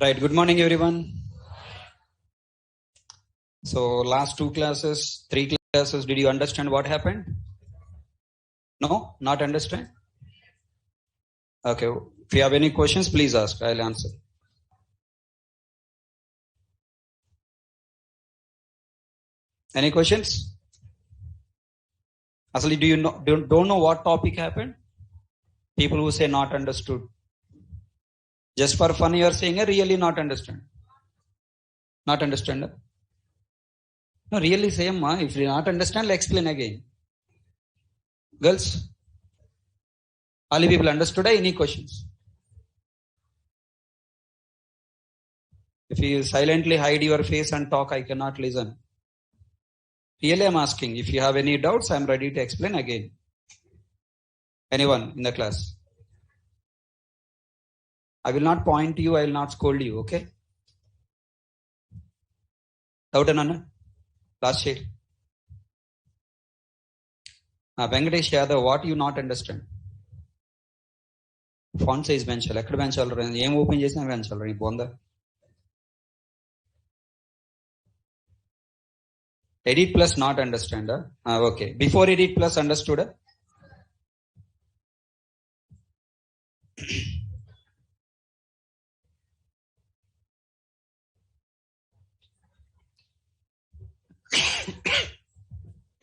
Right. Good morning, everyone. So last three classes, did you understand what happened? No? Not understand? Okay. If you have any questions, please ask. I'll answer. Any questions? Actually, do you know, don't know what topic happened? People who say not understood. Just for fun, you are saying really not understand. Not understand? No, really say, ma. If you not understand, explain again. Girls? All you people understood? Any questions? If you silently hide your face and talk, I cannot listen. Really, I'm asking. If you have any doubts, I'm ready to explain again. Anyone in the class? I will not point to you. I will not scold you. Okay? Doubt Anna? Last sheet. Venkatesh Yadav, what you not understand? Font size bench. Eక్కడ bench already? Em open చేసిన bench already. Bonda. Edit plus not understand. Okay. Before edit plus understood.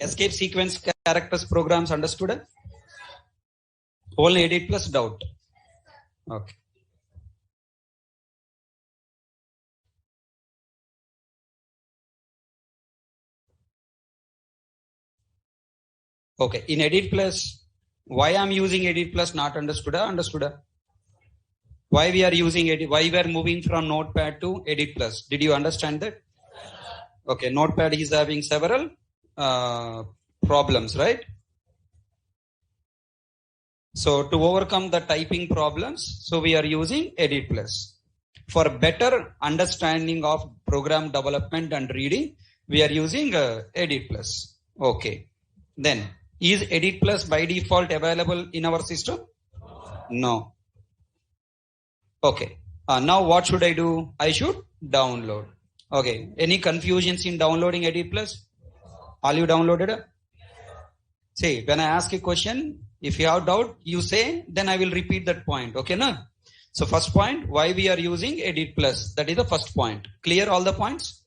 Escape sequence characters programs understood? Only edit plus doubt. Okay. Okay. In edit plus, why I'm using edit plus not understood? Understood? Why we are using edit? Why we are moving from Notepad to edit plus? Did you understand that? Okay. Notepad is having several problems, right? So to overcome the typing problems, so we are using edit plus. For better understanding of program development and reading, we are using edit plus. Okay. Then, is edit plus by default available in our system? No. Okay. Now what should I do? I should download. Okay. Any confusions in downloading edit plus? All you downloaded? See, when I ask a question, if you have doubt, you say, then I will repeat that point. Okay, na? So first point, why we are using edit plus? That is the first point. Clear all the points?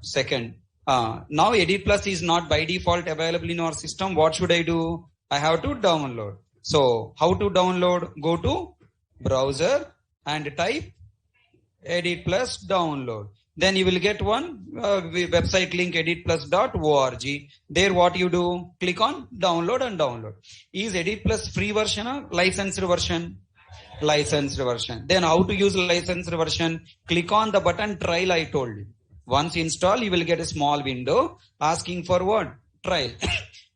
Second, now edit plus is not by default available in our system. What should I do? I have to download. So how to download? Go to browser and type edit plus download. Then you will get one website link, editplus.org. There what you do? Click on download and download. Is edit plus free version or licensed version? Licensed version. Then how to use licensed version? Click on the button trial I told you. Once install, you will get a small window asking for what? Trial.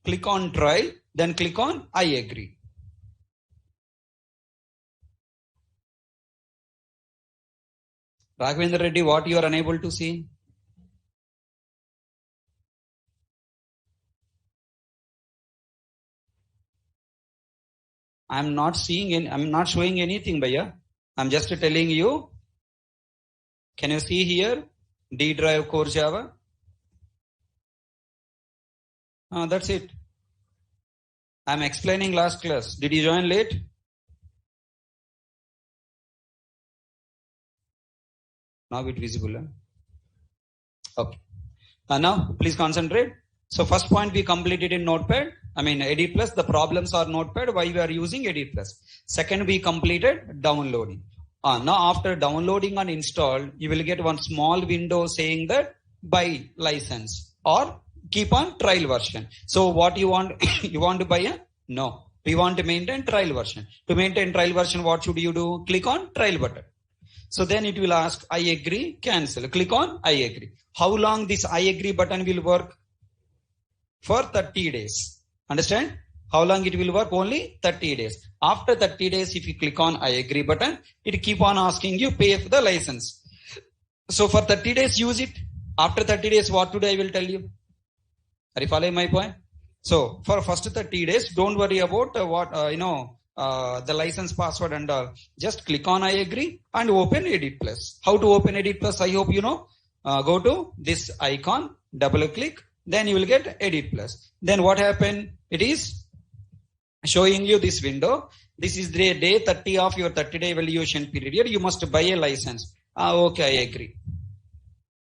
Click on trial, then click on I agree. Raghavendra Reddy, what you are unable to see? I'm not showing anything, Bhaiya. I'm just telling you. Can you see here? D drive core Java. That's it. I'm explaining last class. Did you join late? Now it visible. Okay. Now please concentrate. So first point we completed in Notepad. Edit plus. The problems are Notepad. Why we are using edit plus. Second, we completed downloading. Now after downloading and install, you will get one small window saying that buy license or keep on trial version. So what you want? You want to buy a? No. We want to maintain trial version. To maintain trial version, what should you do? Click on trial button. So then it will ask, I agree, cancel. Click on I agree. How long this I agree button will work? For 30 days. Understand? How long it will work? Only 30 days. After 30 days, if you click on I agree button, it keep on asking you pay for the license. So for 30 days, use it. After 30 days, what today I will tell you? Are you following my point? So for first 30 days, don't worry about the license password and all. Just click on I agree and open Edit Plus. How to open Edit Plus? I hope you know. Go to this icon, double click, then you will get Edit Plus. Then what happened? It is showing you this window. This is the day 30 of your 30-day evaluation period. You must buy a license. Okay, I agree.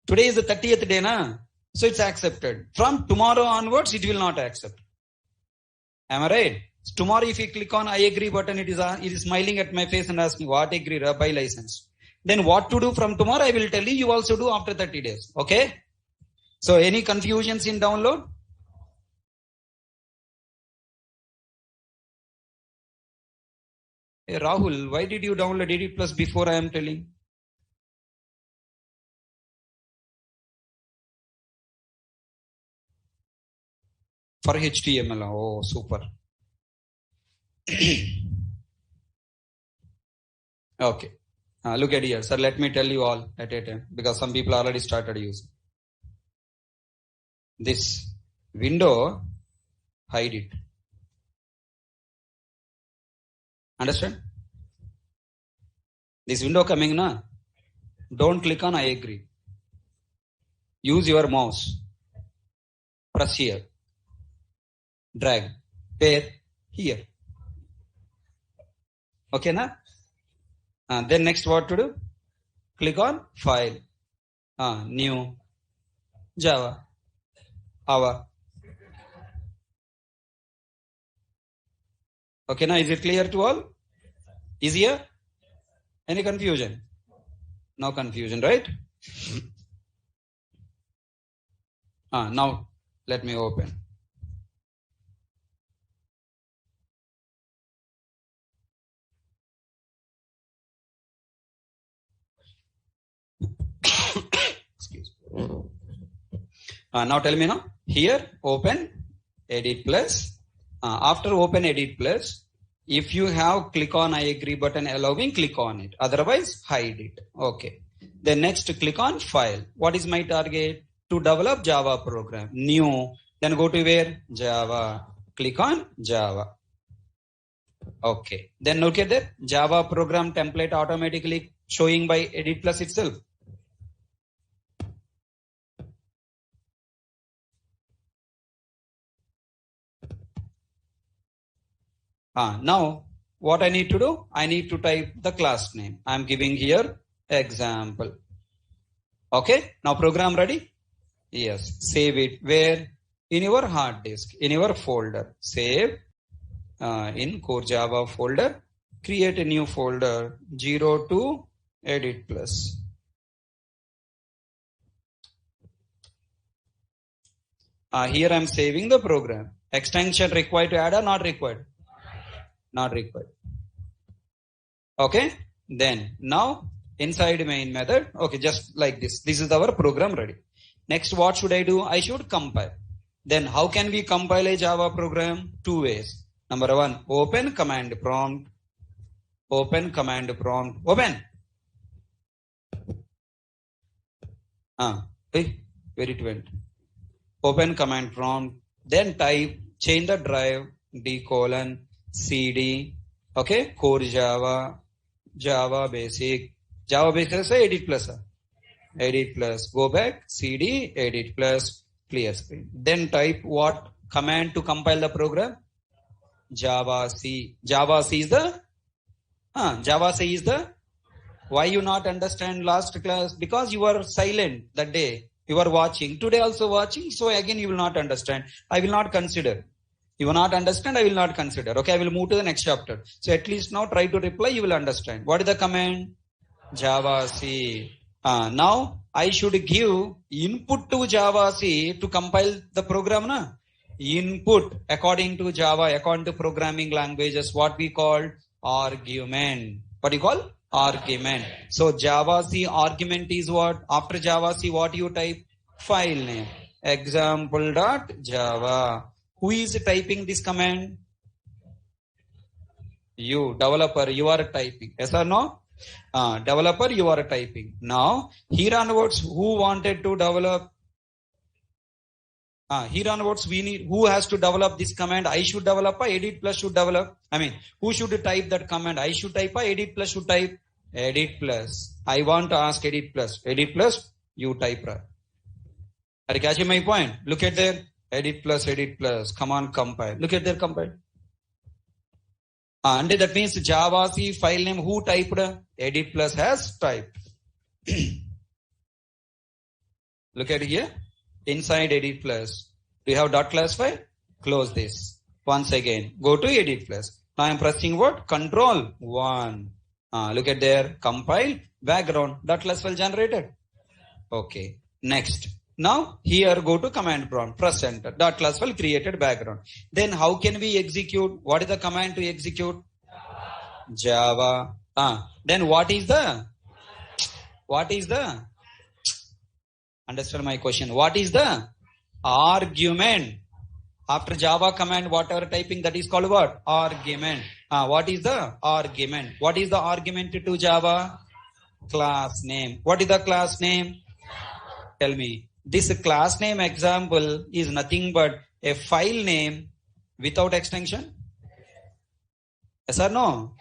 Today is the 30th day, na? So it's accepted. From tomorrow onwards, it will not accept. Am I right? So tomorrow, if you click on I agree button, it is smiling at my face and asking, what agree, buy license. Then what to do from tomorrow, I will tell you. You also do after 30 days. Okay? So any confusions in download? Hey, Rahul, why did you download Edit Plus before I am telling? For HTML. Oh, super. Okay. Look at here. Sir, let me tell you all at a time because some people already started using. This window, hide it. Understand? This window coming na? Don't click on I agree. Use your mouse. Press here. Drag. Pair here. Okay na? Then next what to do? Click on file. New. Java. Our. Okay now, is it clear to all? Easier? Any confusion? No confusion, right? Now let me open. Excuse me. Now tell me now. Here, open Edit Plus. After open Edit Plus, if you have click on I agree button allowing, click on it. Otherwise, hide it. Okay. Then next, click on file. What is my target? To develop Java program. New. Then go to where? Java. Click on Java. Okay. Then look at that. Java program template automatically showing by Edit Plus itself. Now, what I need to do? I need to type the class name. I'm giving here example. Okay. Now program ready? Yes. Save it. Where? In your hard disk, in your folder. Save in core Java folder. Create a new folder 02 Edit Plus. Here I'm saving the program. Extension required to add or not required? Not required. Okay. Then now inside main method. Okay. Just like this. This is our program ready. Next, what should I do? I should compile. Then how can we compile a Java program? Two ways. Number one, open command prompt. Open command prompt. Open. Where it went? Open command prompt. Then type, change the drive, d:/cd. Okay. Core Java, Java basic. Java basic say Edit Plus. Edit Plus. Go back, cd, Edit Plus, clear screen. Then type what command to compile the program? Java C. Java C is the Java C is the. Why you not understand last class? Because you were silent that day. You were watching. Today also watching. So again you will not understand. I will not consider. You will not understand. I will not consider. Okay. I will move to the next chapter. So at least now try to reply. You will understand. What is the command? Java C. Now I should give input to Java C to compile the program. Na? Input according to Java, according to programming languages, what we call argument. What do you call? Argument. So Java C argument is what? After Java C, what you type? File name. Example.java. Who is typing this command? You, developer, you are typing. Yes or no? Developer, you are typing. Now, here onwards, who wanted to develop? Here onwards we need, who has to develop this command? I should develop, or edit plus should develop? I mean, who should type that command? I should type, or edit plus should type? Edit plus. I want to ask edit plus. Edit plus, you type. Are you catching my point? Look at there. Edit plus. Come on, compile. Look at there, compile. And that means Java C file name, who typed? Edit plus has typed. Look at here. Inside edit plus. Do you have dot class file? Close this. Once again, go to edit plus. Now I am pressing what? Control 1. Look at there. Compile. Background. Dot class file generated. Okay. Next. Now here go to command prompt. Press enter. Dot class file created background. Then how can we execute? What is the command to execute? Java. Then what is the? Understand my question. What is the argument? After Java command, whatever typing, that is called what? Argument. What is the argument? What is the argument to Java? Class name. What is the class name? Tell me. This class name example is nothing but a file name without extension. Yes or no?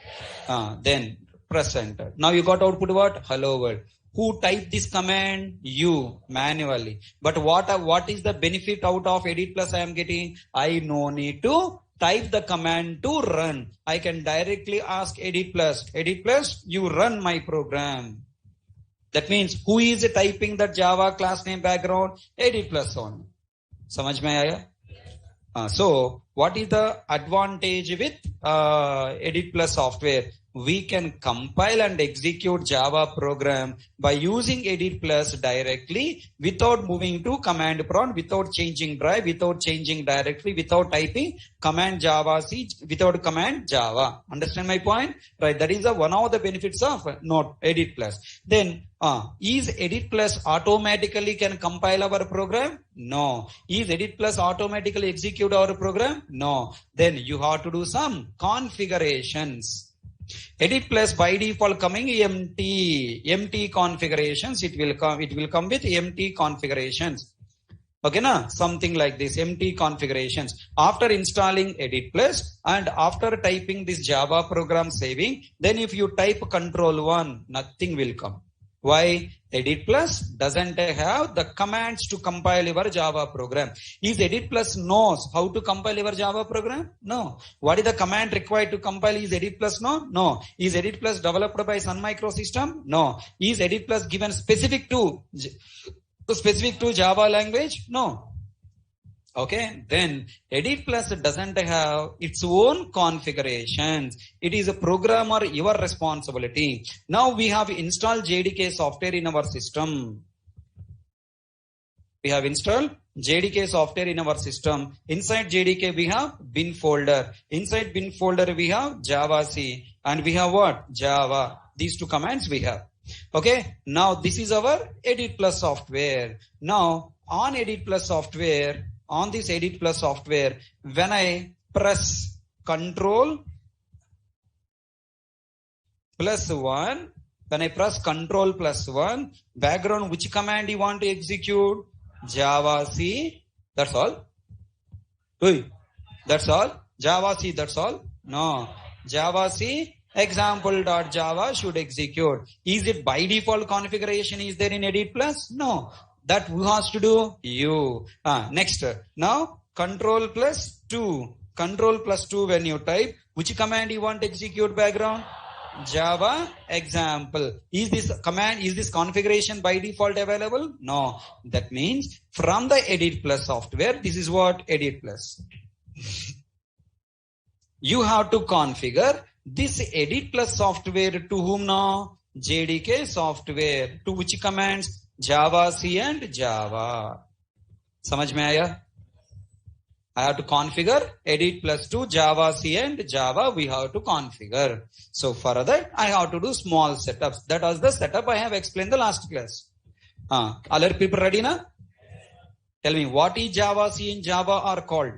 Then press enter. Now you got output what? Hello world. Who typed this command? You, manually. But what is the benefit out of edit plus I am getting? I no need to type the command to run. I can directly ask edit plus. Edit plus, you run my program. That means who is typing that Java class name background? Edit plus on. Samajh mein aaya? So what is the advantage with edit plus software? We can compile and execute Java program by using edit plus directly without moving to command prompt, without changing drive, without changing directory, without typing command Java C, without command Java. Understand my point? Right. That is one of the benefits of edit plus. Then is edit plus automatically can compile our program? No. Is edit plus automatically execute our program? No. Then you have to do some configurations. Edit plus by default coming empty configurations. It will come with empty configurations. Okay, na? Something like this, empty configurations. After installing edit plus and after typing this Java program saving, then if you type control 1, nothing will come. Why? Edit plus doesn't have the commands to compile your Java program. Is edit plus knows how to compile your Java program? No. What is the command required to compile? Is edit plus know? No. Is edit plus developed by Sun Microsystem? No. Is edit plus given specific to Java language? No. Okay, then edit plus doesn't have its own configurations. It is a programmer, your responsibility. Now we have installed JDK software in our system. We have installed JDK software in our system. Inside JDK we have bin folder. Inside bin folder we have Java C and we have what? Java. These two commands we have. Okay, now this is our edit plus software. Now on edit plus software, on this edit plus software, when I press control plus 1, when I press control plus 1, background, which command you want to execute? Java C. That's all. That's all. Java C. That's all. No. Java C. Example.java should execute. Is it by default configuration is there in edit plus? No. That who has to do? You. Next. Now, control plus 2. Control plus 2 when you type. Which command you want to execute background? Java example. Is this command, is this configuration by default available? No. That means from the edit plus software, this is what edit plus. You have to configure this edit plus software to whom now? JDK software. To which commands? Java C and Java. Samajh mein aaya? I have to configure edit plus 2 Java C and Java we have to configure. So for that I have to do small setups. That was the setup I have explained the last class. Other people ready na? Tell me what is Java C and Java are called?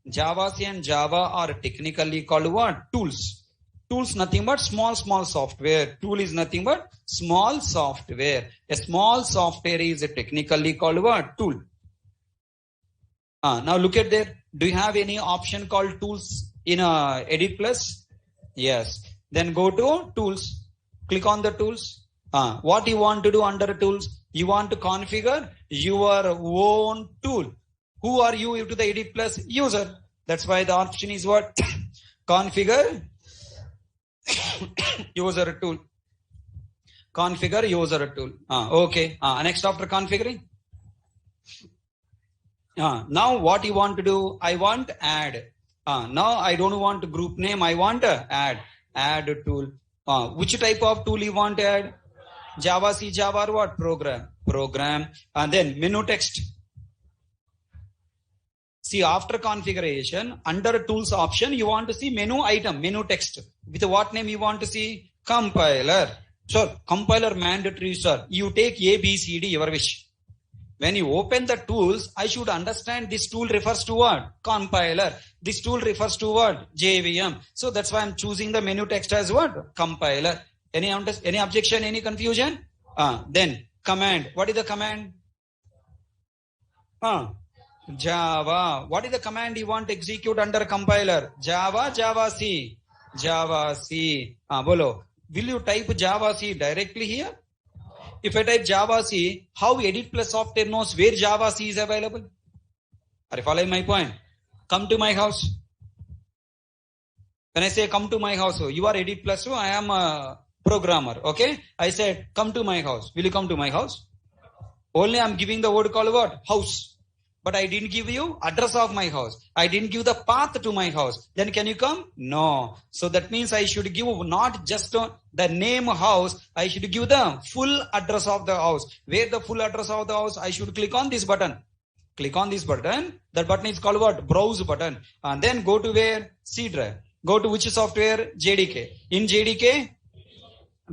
Java C and Java are technically called what? Tools. Tools nothing but small software. Tool is nothing but small software. A small software is technically called what? Tool. Now look at there. Do you have any option called tools in Edit Plus? Yes. Then go to tools. Click on the tools. What you want to do under tools? You want to configure your own tool. Who are you to the Edit Plus user? That's why the option is what? Configure user tool. Configure user tool. Okay. Next after configuring. Now what you want to do? I want add. Now I don't want group name. I want add. Add tool. Which type of tool you want to add? Java, C, Java or what? Program. And then menu text. See, after configuration, under tools option, you want to see menu item, menu text. With what name you want to see? Compiler. So, compiler mandatory, sir. You take A, B, C, D, your wish. When you open the tools, I should understand this tool refers to what? Compiler. This tool refers to what? JVM. So, that's why I'm choosing the menu text as what? Compiler. Any objection, any confusion? Then, command. What is the command? Java. What is the command you want to execute under compiler? Java, Java C. Java C. Bolo. Will you type Java C directly here? If I type Java C, how Edit Plus software knows where Java C is available? Are you following my point? Come to my house. When I say come to my house, you are Edit Plus, I am a programmer. Okay? I said come to my house. Will you come to my house? Only I am giving the word called what? House. But I didn't give you address of my house. I didn't give the path to my house. Then can you come? No. So that means I should give not just the name house. I should give the full address of the house. Where the full address of the house? I should click on this button. Click on this button. That button is called what? Browse button. And then go to where? C drive. Go to which software? JDK. In JDK,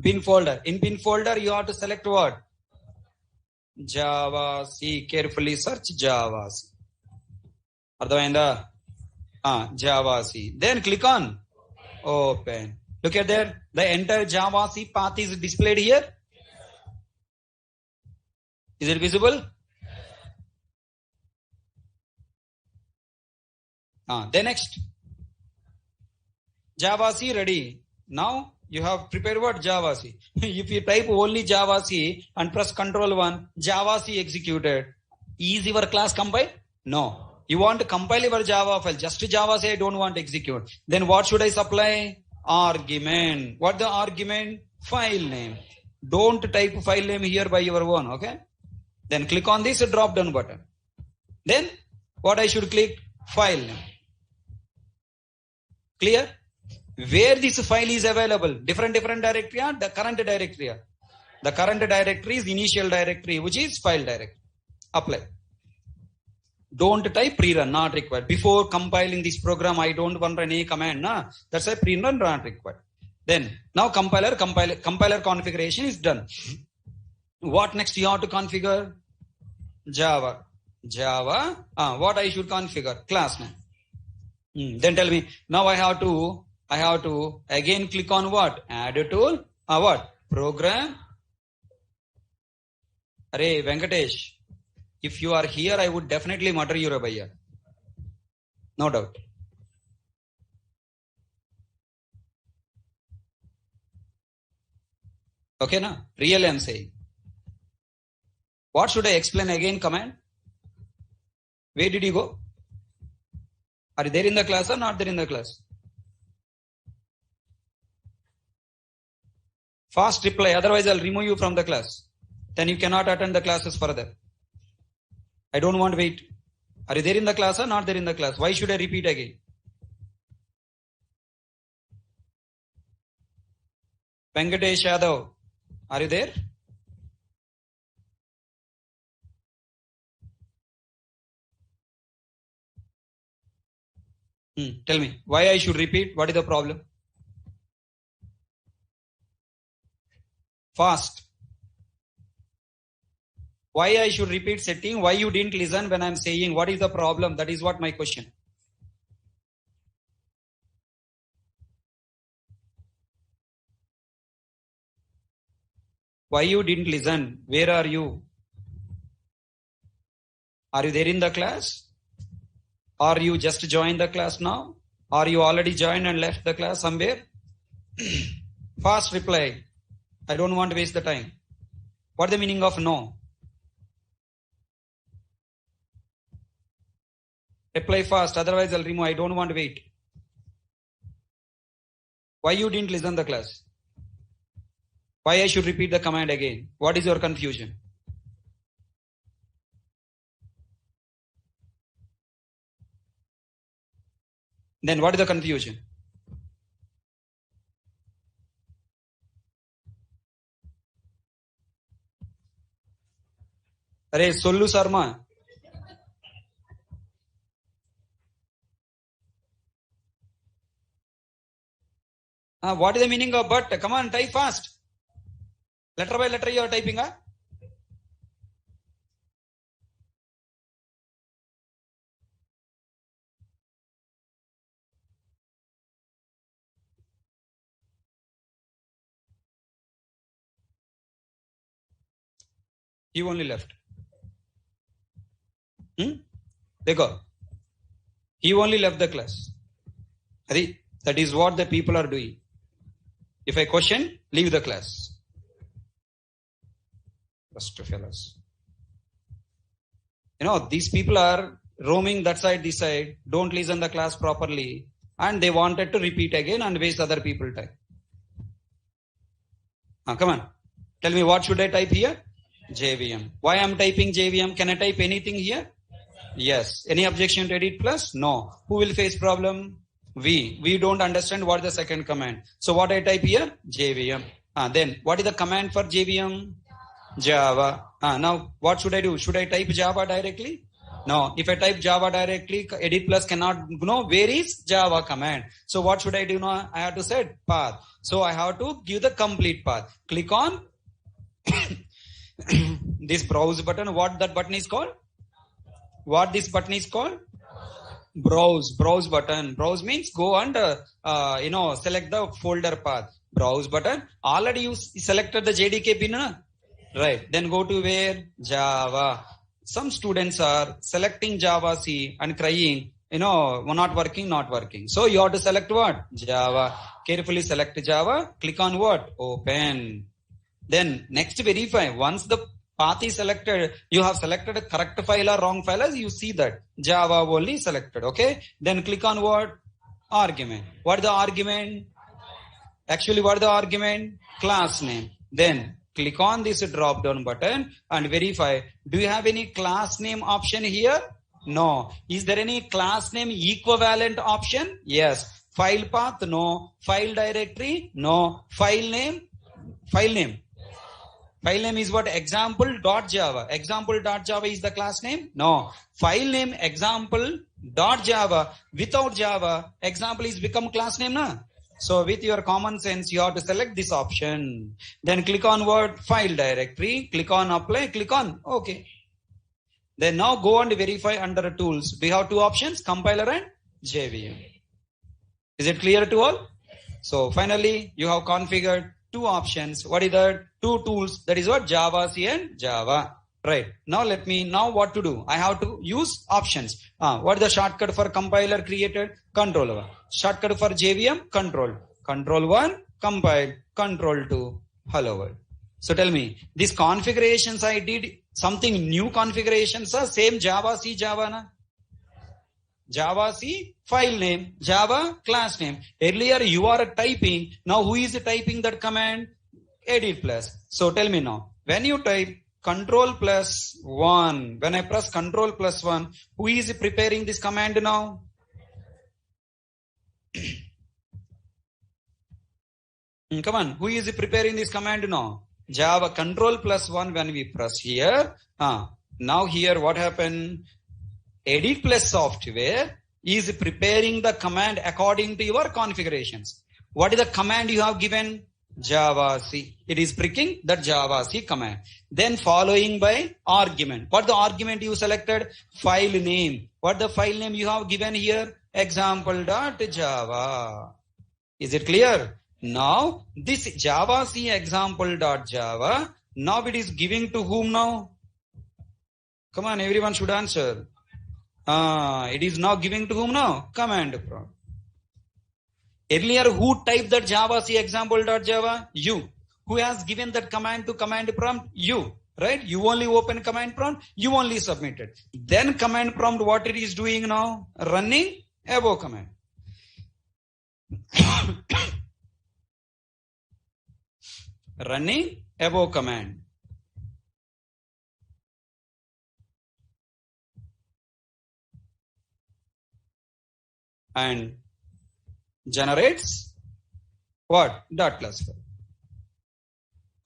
bin folder. In bin folder, you have to select what? Java C. Carefully search Java C. Ardhavainda? Java C. Then click on open. Look at there. The entire Java C path is displayed here. Is it visible? Then next. Java C ready. Now you have prepared what? Java C. If you type only Java C and press Ctrl 1, Java C executed. Is your class compiled? No. You want to compile your Java file. Just Java C I don't want to execute. Then what should I supply? Argument. What the argument? File name. Don't type file name here by your own. Okay. Then click on this drop down button. Then what I should click? File name. Clear? Where this file is available? Different directory or the current directory? The current directory is initial directory, which is file directory. Apply. Don't type pre-run, not required. Before compiling this program, I don't want any command. That's why pre-run not required. Then, now compiler configuration is done. What next you have to configure? Java. What I should configure? Class name. Then tell me, now I have to again click on what? Add a tool. What? Program. Arey Venkatesh, if you are here, I would definitely mutter you Rabaya. No doubt. Okay, na? Really I'm saying. What should I explain again command? Where did you go? Are you there in the class or not there in the class? Fast reply, otherwise I'll remove you from the class. Then you cannot attend the classes further. I don't want to wait. Are you there in the class or not there in the class? Why should I repeat again? Venkatesh Yadav, are you there? Tell me, why I should repeat? What is the problem? Fast. Why I should repeat setting? Why you didn't listen when I'm saying what is the problem? That is what my question. Why you didn't listen? Where are you? Are you there in the class? Or you just joined the class now? Or you already joined and left the class somewhere? Fast reply. I don't want to waste the time. What is the meaning of no? Reply fast, otherwise I'll remove. I don't want to wait. Why you didn't listen the class? Why I should repeat the command again? What is your confusion? Then what is the confusion? Arey, Sollu Sarma. What is the meaning of but? Come on, type fast. Letter by letter you are typing. He only left. Dekho. He only left the class. That is what the people are doing. If I question, leave the class. First fellows. These people are roaming that side, this side, don't listen the class properly, and they wanted to repeat again and waste other people time. Come on. Tell me, what should I type here? JVM. Why I am typing JVM? Can I type anything here? Yes. Any objection to edit plus? No. Who will face problem? We don't understand what the second command. So what I type here? JVM. Then what is the command for JVM? Java. Now what should I do? Should I type Java directly? No. If I type Java directly, edit plus cannot know where is Java command. So what should I do now? I have to set path. So I have to give the complete path. Click on this browse button. What that button is called? What this button is called? Browse button. Browse means go and select the folder path. Browse button. Already you selected the JDK pin, right? Then go to where? Java. Some students are selecting Java C and crying, not working. So you have to select what? Java. Carefully select Java. Click on what? Open. Then next verify. Once the path is selected, you have selected a correct file or wrong file, as you see that Java only selected. Okay. Then click on what? Argument. What is the argument? Actually, what is the argument? Class name. Then click on this drop down button and verify. Do you have any class name option here? No. Is there any class name equivalent option? Yes. File path? No. File directory? No. File name? File name is what? Example.java. Example.java is the class name? No. File name example.java. Without Java, example is become class name, na? So with your common sense, you have to select this option. Then click on what? File directory. Click on apply. Click on OK. Then now go and verify under tools. We have two options, compiler and JVM. Is it clear to all? So finally, you have configured two options. What is that? Two tools. That is what? Java C and Java. Right. Now what to do? I have to use options. What is the shortcut for compiler created? Control 1. Shortcut for JVM? Control 1, compile. Control 2, hello world. So tell me, these configurations I did, something new configurations are same Java C, Java na? Java C, file name. Java, class name. Earlier you are typing. Now who is typing that command? Edit plus. So tell me now, when you type Control plus 1, when I press Control plus 1, who is preparing this command now? Come on, who is preparing this command now? Java. Control plus 1 when we press here. Now here what happened? Edit plus software is preparing the command according to your configurations. What is the command you have given? Java C. It is pricking the Java C command. Then following by argument. What the argument you selected? File name. What the file name you have given here? Example.java. Is it clear? Now this Java C example.java. Now it is giving to whom now? Come on, everyone should answer. It is now giving to whom now? Command prompt. Earlier, who typed that Java C example.java? You. Who has given that command to command prompt? You. Right? You only open command prompt. You only submit it. Then command prompt, what it is doing now? Running above command. Running above command. And generates what? Dot class file.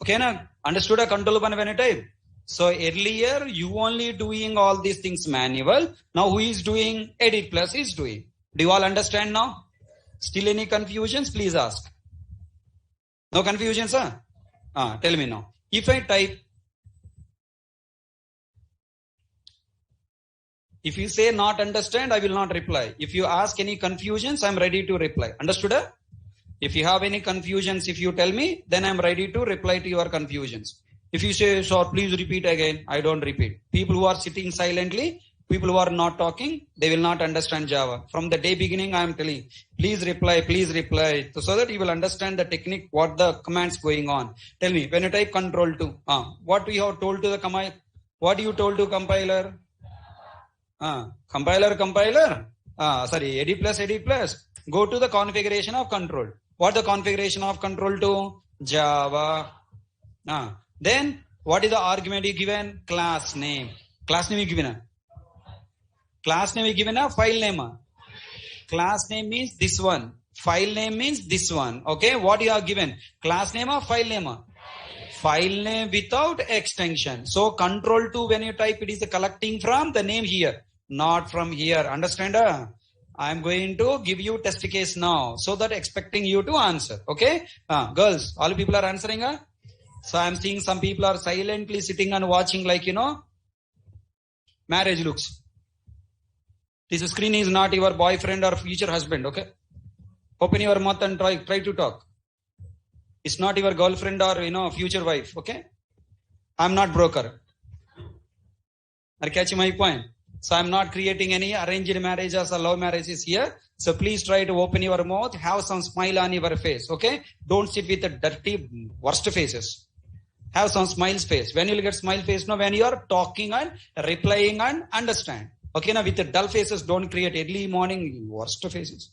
Okay, na? Understood a control one when a type. So earlier you only doing all these things manual. Now who is doing? Edit plus is doing. Do you all understand now? Still any confusions? Please ask. No confusions, sir? Tell me now. If I type, if you say not understand, I will not reply. If you ask any confusions, I am ready to reply. Understood? If you have any confusions, if you tell me, then I am ready to reply to your confusions. If you say, sir, please repeat again, I don't repeat. People who are sitting silently, people who are not talking, they will not understand Java. From the day beginning, I am telling, please reply, so that you will understand the technique, what the commands going on. Tell me, when you type control 2, what we have told to the command, what you told to compiler? Compiler, edit plus, go to the configuration of control. What the configuration of control to? Java. Then, what is the argument you given? Class name. Class name you given? Class name is given a file name. Class name means this one. File name means this one. Okay, what you are given? Class name or file name? File name without extension. So control 2 when you type it is collecting from the name here, not from here. Understand? I am going to give you test case now so that expecting you to answer. Okay, girls, all people are answering. So I am seeing some people are silently sitting and watching like marriage looks. This screen is not your boyfriend or future husband, okay? Open your mouth and try to talk. It's not your girlfriend or, future wife, okay? I'm not broker. Are you catching my point? So I'm not creating any arranged marriages or love marriages here. So please try to open your mouth, have some smile on your face, okay? Don't sit with the dirty, worst faces. Have some smile face. When you get smile face, when you are talking and replying and understand. Okay, now with the dull faces, don't create early morning worst faces.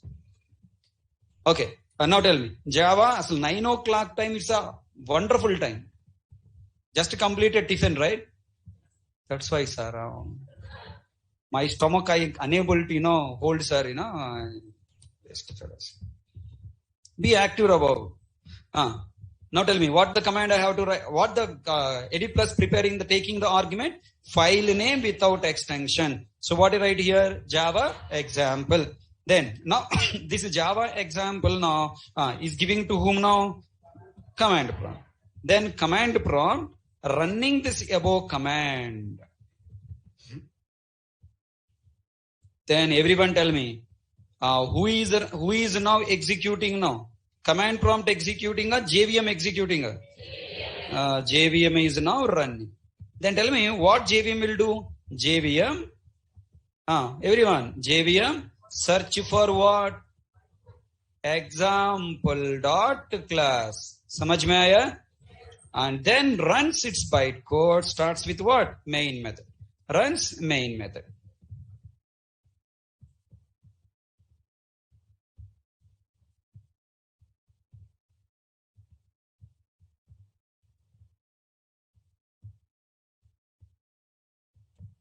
Okay, now tell me, Java, 9 o'clock time, it's a wonderful time. Just completed tiffin, right? That's why, sir, my stomach, I unable to, hold, sir, Be active about. Now tell me, what the command I have to write, what the edit plus preparing taking the argument, file name without extension. So what I write here, Java example. Then now this is Java example now is giving to whom now? Command prompt. Then command prompt running this above command. Then everyone tell me, who is now executing now? Command prompt executing or JVM executing? JVM is now running. Then tell me what JVM will do? JVM, everyone, JVM search for what? Example dot class. Samajh mein aaya? And then runs its bytecode, starts with what? Main method. Runs main method.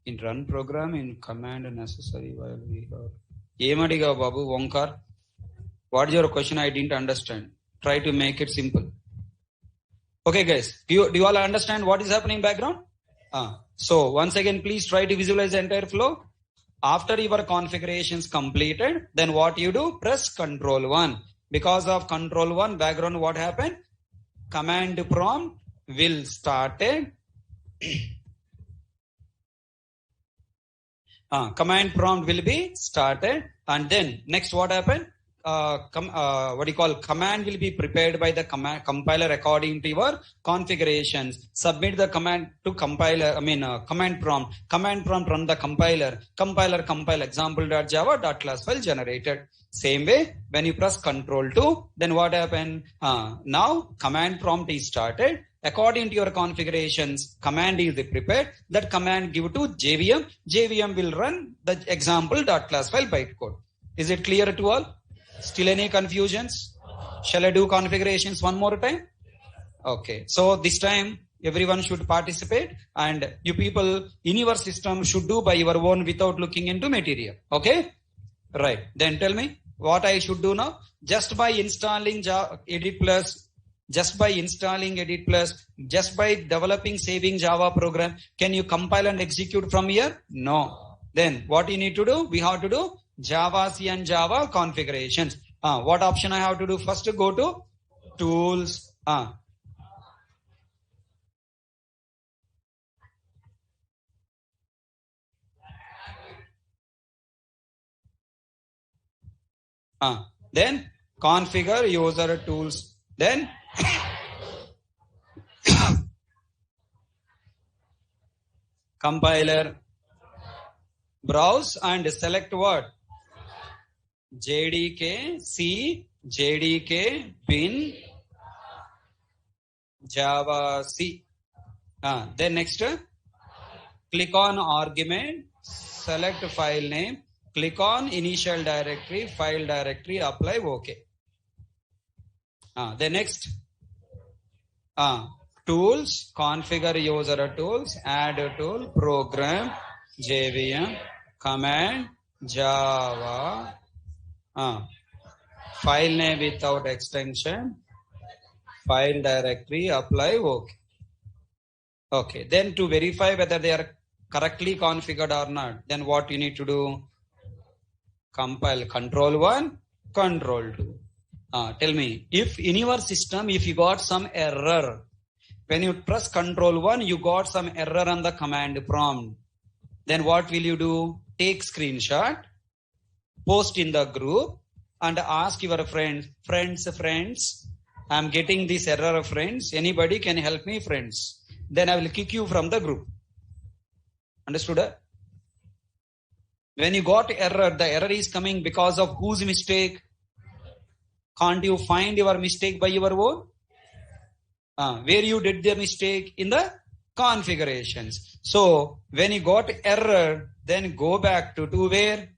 In run program, in command necessary while we have. Yemadiga Babu Wonkar. What is your question? I didn't understand. Try to make it simple. Okay, guys. Do you all understand what is happening in background? So once again, please try to visualize the entire flow. After your configurations completed, then what you do? Press Control 1. Because of Control 1 background, what happened? Command prompt will started. Command prompt will be started, and then next what happened? command will be prepared by the compiler according to your configurations. Submit the command to compiler, command prompt from the compiler, compile example.java.class file generated. Same way, when you press Ctrl 2, then what happened? Now command prompt is started. According to your configurations, command is prepared. That command give to JVM. JVM will run the example.class file bytecode. Is it clear to all? Still any confusions? Shall I do configurations one more time? Okay. So this time everyone should participate, and you people in your system should do by your own without looking into material. Okay? Right. Then tell me what I should do now. Just by installing Edit Plus, just by developing, saving Java program, can you compile and execute from here? No. Then what you need to do? We have to do Java C and Java configurations. What option I have to do? First go to tools. Then configure user tools. Then compiler, browse and select what? JDK C, JDK bin Java C. Then next, click on argument, select file name, click on initial directory, file directory, apply OK. Then next, tools, configure user tools, add a tool, program, JVM, command, Java, file name without extension, file directory, apply OK. Okay, then to verify whether they are correctly configured or not, then what you need to do? Compile Control 1, Control 2. Tell me, if in your system, if you got some error, when you press Control 1, you got some error on the command prompt. Then what will you do? Take screenshot, post in the group, and ask your friends, I'm getting this error, friends. Anybody can help me, friends. Then I will kick you from the group. Understood? When you got error, the error is coming because of whose mistake? Can't you find your mistake by your own? Where you did the mistake? In the configurations. So when you got error, then go back to where?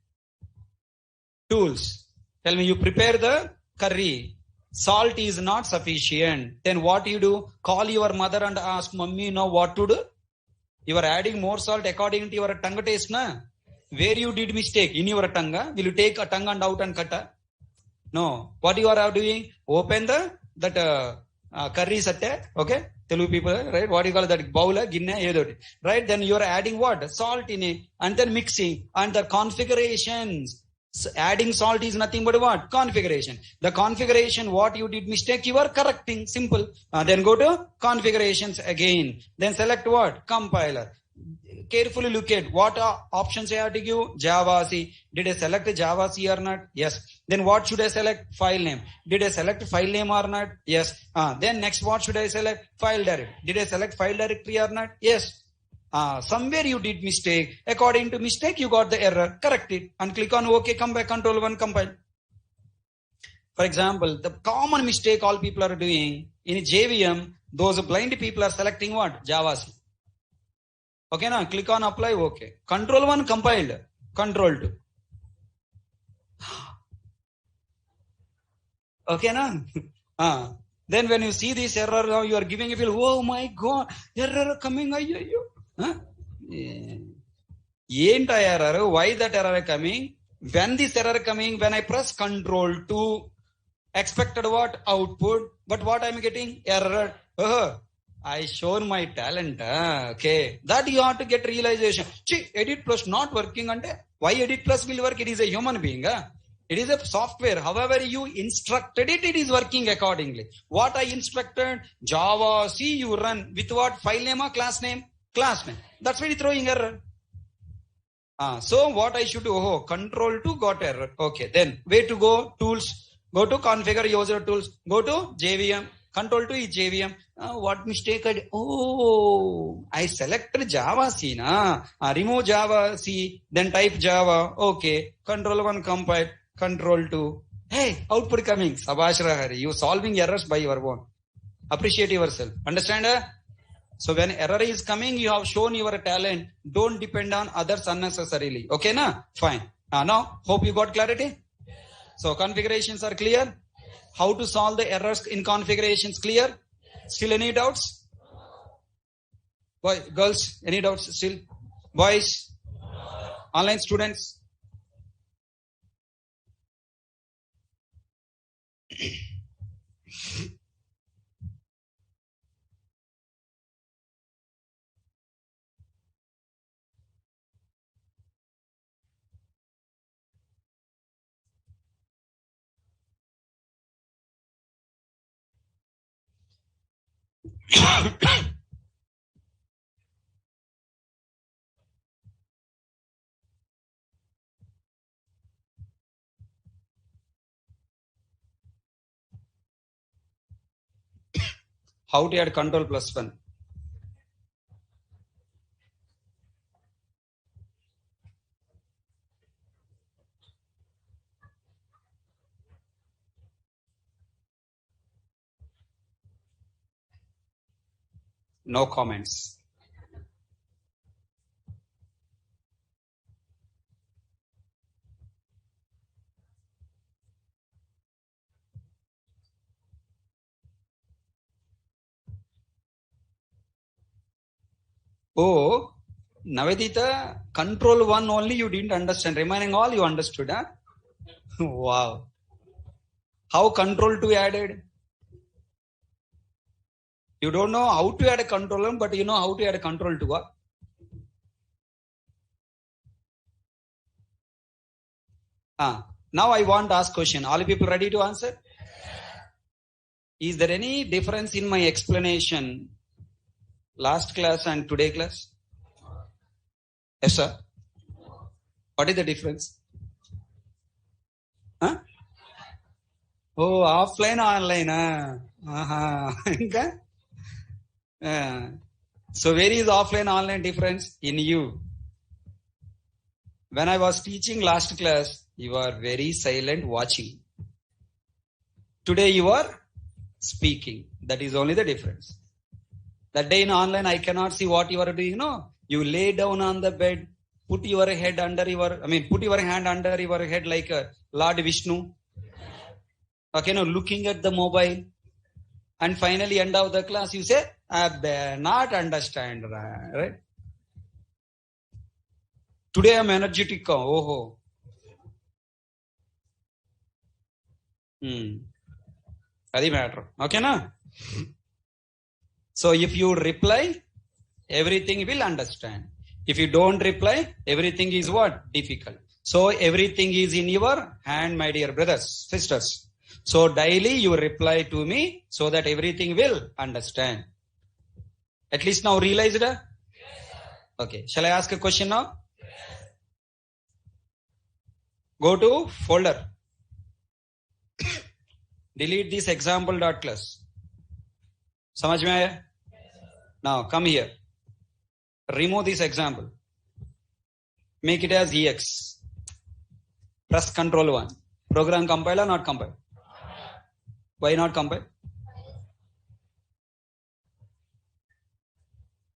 Tools. Tell me, you prepare the curry. Salt is not sufficient. Then what you do? Call your mother and ask, Mummy, now what to do? You are adding more salt according to your tongue taste, na? Where you did mistake? In your tongue, will you take a tongue and out and cut? No. What you are doing? Open that curry satte, okay? Telugu people, right? What you call that bowl, ginne, right? Then you are adding what? Salt in it, and then mixing, and the configurations. So adding salt is nothing but what? Configuration. The configuration, what you did mistake, you are correcting. Simple. Then go to configurations again. Then select what? Compiler. Carefully look at what options I have to give. Java C. Did I select Java C or not? Yes. Then what should I select? File name. Did I select file name or not? Yes. Then next what should I select? File directory. Did I select file directory or not? Yes. Somewhere you did mistake. According to mistake, you got the error. Correct it and click on OK. Come back, Control 1, compile. For example, the common mistake all people are doing in JVM, those blind people are selecting what? Java C. Okay, now click on apply. Okay. Control 1 compiled. Control 2. Okay, now. Then when you see this error, now you are giving a feel, oh my God, error coming. Ain't error? Why that error coming? When this error coming, when I press Control 2, expected what? Output. But what I'm getting? Error. I shown my talent. Okay. That you have to get realization. Edit Plus not working. Why Edit Plus will work? It is a human being. It is a software. However you instructed it, it is working accordingly. What I instructed? Java C you run with what? File name or class name? Class name. That's why it's throwing error. So what I should do? Oh, control 2 got error. Okay, then where to go? Tools. Go to configure user tools. Go to JVM. Control 2 is JVM. What mistake I did? Oh, I selected Java C. Remove Java C. Then type Java. Okay. Control 1 compile. Control 2. Hey, output coming. Sabash Rahari. You solving errors by your own. Appreciate yourself. Understand? So when error is coming, you have shown your talent. Don't depend on others unnecessarily. Okay, na? Fine. Now, hope you got clarity. So configurations are clear. How to solve the errors in configurations clear? Still any doubts? Boy, girls, any doubts still? Boys? Online students? How to add control +1? No comments. Oh, Navedita, control 1 only you didn't understand. Remaining all you understood, huh? Wow. How control 2 added? You don't know how to add a control 1, but you know how to add a control 2. Huh? Now I want to ask question. All people ready to answer? Is there any difference in my explanation last class and today class? Yes, sir. What is the difference? Huh? Oh, offline, online. So where is offline, online difference? In you. When I was teaching last class, you are very silent watching. Today you are speaking. That is only the difference. That day in online, I cannot see what you are doing. No, you lay down on the bed, put your hand under your head like Lord Vishnu. Okay, now looking at the mobile. And finally, end of the class, you say, not understand, right? Today I'm energetic. Oh. That's matter. Okay, na? So if you reply, everything will understand. If you don't reply, everything is what? Difficult. So everything is in your hand, my dear brothers, sisters. So daily you reply to me so that everything will understand. At least now realized? Yes, okay. Shall I ask a question now? Yes. Go to folder. Delete this example.class. Samajh mein aaya? Now come here. Remove this example. Make it as EX. Press Control 1. Program compile or not compile? Why not compile?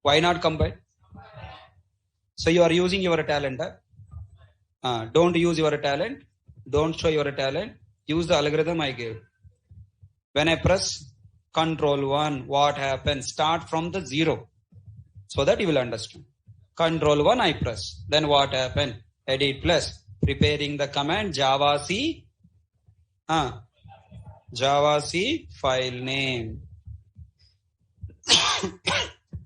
Why not compile? So you are using your talent. Don't use your talent. Don't show your talent. Use the algorithm I gave. When I press Control 1, what happens? Start from the 0. So that you will understand. Control 1 I press. Then what happened? Edit plus. Preparing the command Java C. Java C file name.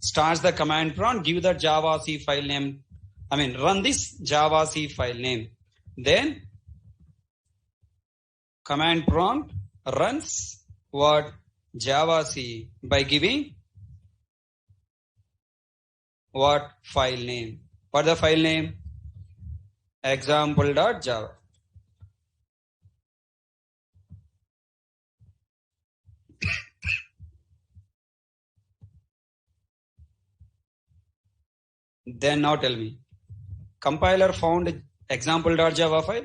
Starts the command prompt. Give the Java C file name. Run this Java C file name. Then command prompt runs what? Java C by giving what? File name. What the file name? example.java. Then now tell me, compiler found example.java file?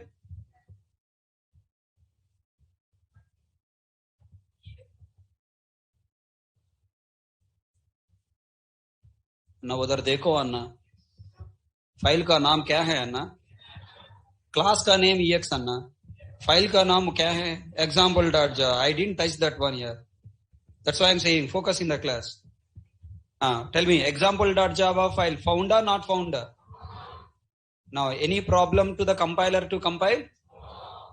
ना उधर देखो अन्ना, file का नाम क्या है अन्ना? Class का name ex अन्ना, file का नाम क्या है? example.java. I didn't touch that one here. That's why I'm saying focus in the class. Tell me, example.java file found or not found? Now, any problem to the compiler to compile?